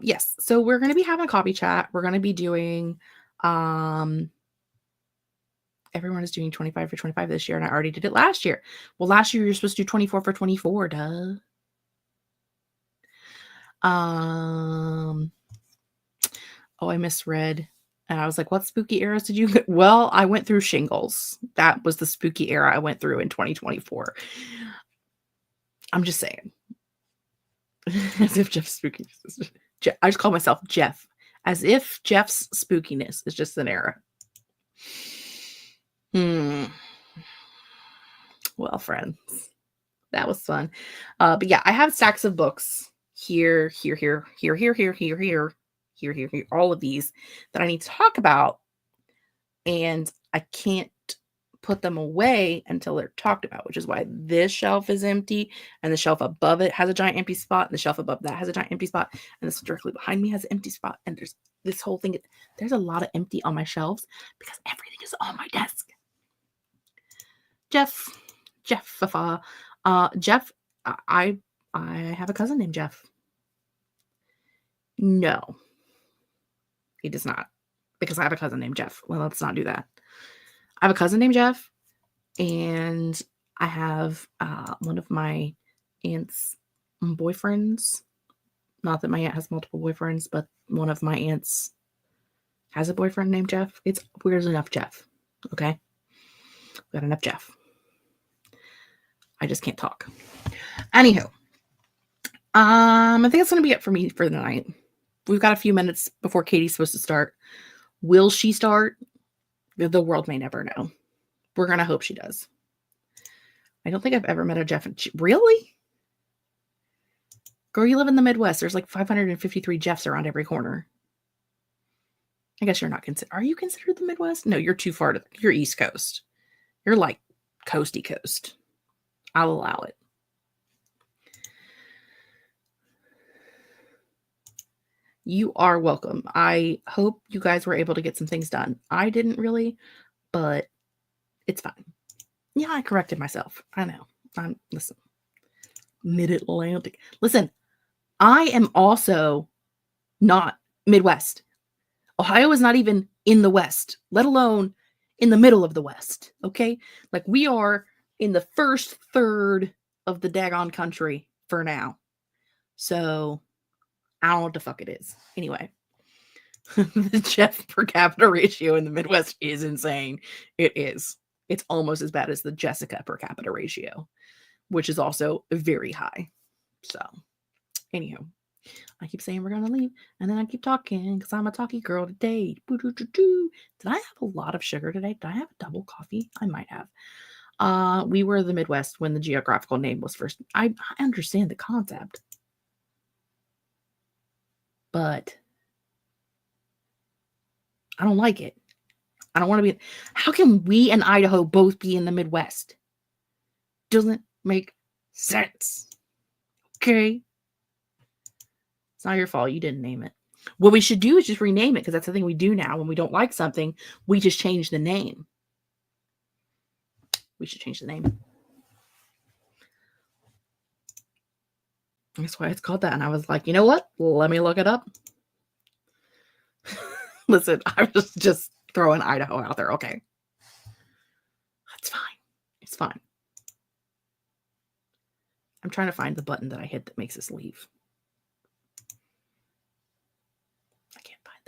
Yes. So we're going to be having a coffee chat. We're going to be doing, everyone is doing 25 for 25 this year. And I already did it last year. Well, last year you're supposed to do 24 for 24. Duh. Oh, I misread. And I was like, what spooky eras did you get? Well, I went through shingles. That was the spooky era I went through in 2024. I'm just saying. As if Jeff's spookiness is... I just call myself Jeff. As if Jeff's spookiness is just an era. Well, friends, that was fun. But yeah, I have stacks of books here, all of these that I need to talk about. And I can't put them away until they're talked about, which is why this shelf is empty and the shelf above it has a giant empty spot and the shelf above that has a giant empty spot and this directly behind me has an empty spot, and there's this whole thing. There's a lot of empty on my shelves because everything is on my desk. Jeff, I have a cousin named Jeff. No, he does not. Because I have a cousin named Jeff. Well, let's not do that. I have a cousin named Jeff, and I have one of my aunt's boyfriends. Not that my aunt has multiple boyfriends, but one of my aunts has a boyfriend named Jeff. It's weird enough Jeff. Okay? We got enough Jeff. I just can't talk. Anywho. I think that's going to be it for me for the night. We've got a few minutes before Katie's supposed to start. Will she start? The world may never know. We're going to hope she does. I don't think I've ever met a Jeff. Really? Girl, you live in the Midwest. There's like 553 Jeffs around every corner. I guess you're not considered. Are you considered the Midwest? No, you're too far to. You're East Coast. You're like coasty coast. I'll allow it. You are welcome. I hope you guys were able to get some things done. I didn't really, but it's fine. Yeah, I corrected myself. I know. Listen. Mid-Atlantic. Listen, I am also not Midwest. Ohio is not even in the West, let alone in the middle of the West. Okay? Like we are in the first third of the daggone country for now. So I don't know what the fuck it is. Anyway, the Jeff per capita ratio in the Midwest is insane. It is. It's almost as bad as the Jessica per capita ratio, which is also very high. So, anyhow, I keep saying we're going to leave, and then I keep talking because I'm a talky girl today. Did I have a lot of sugar today? Did I have a double coffee? I might have. We were the Midwest when the geographical name was first. I understand the concept. But I don't like it. I don't want to be. How can we and Idaho both be in the Midwest? Doesn't make sense. Okay? It's not your fault. You didn't name it. What we should do is just rename it because that's the thing we do now. When we don't like something, we just change the name. We should change the name. That's why it's called that. And I was like, you know what? Let me look it up. Listen, I was just throwing Idaho out there. Okay. That's fine. It's fine. I'm trying to find the button that I hit that makes us leave. I can't find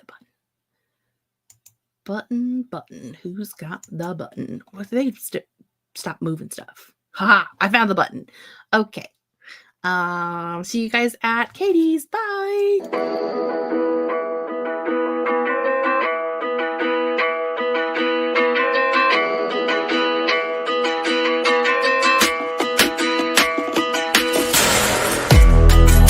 the button. Who's got the button? Well, they stop moving stuff. Haha, I found the button. Okay. See you guys at Katie's. Bye.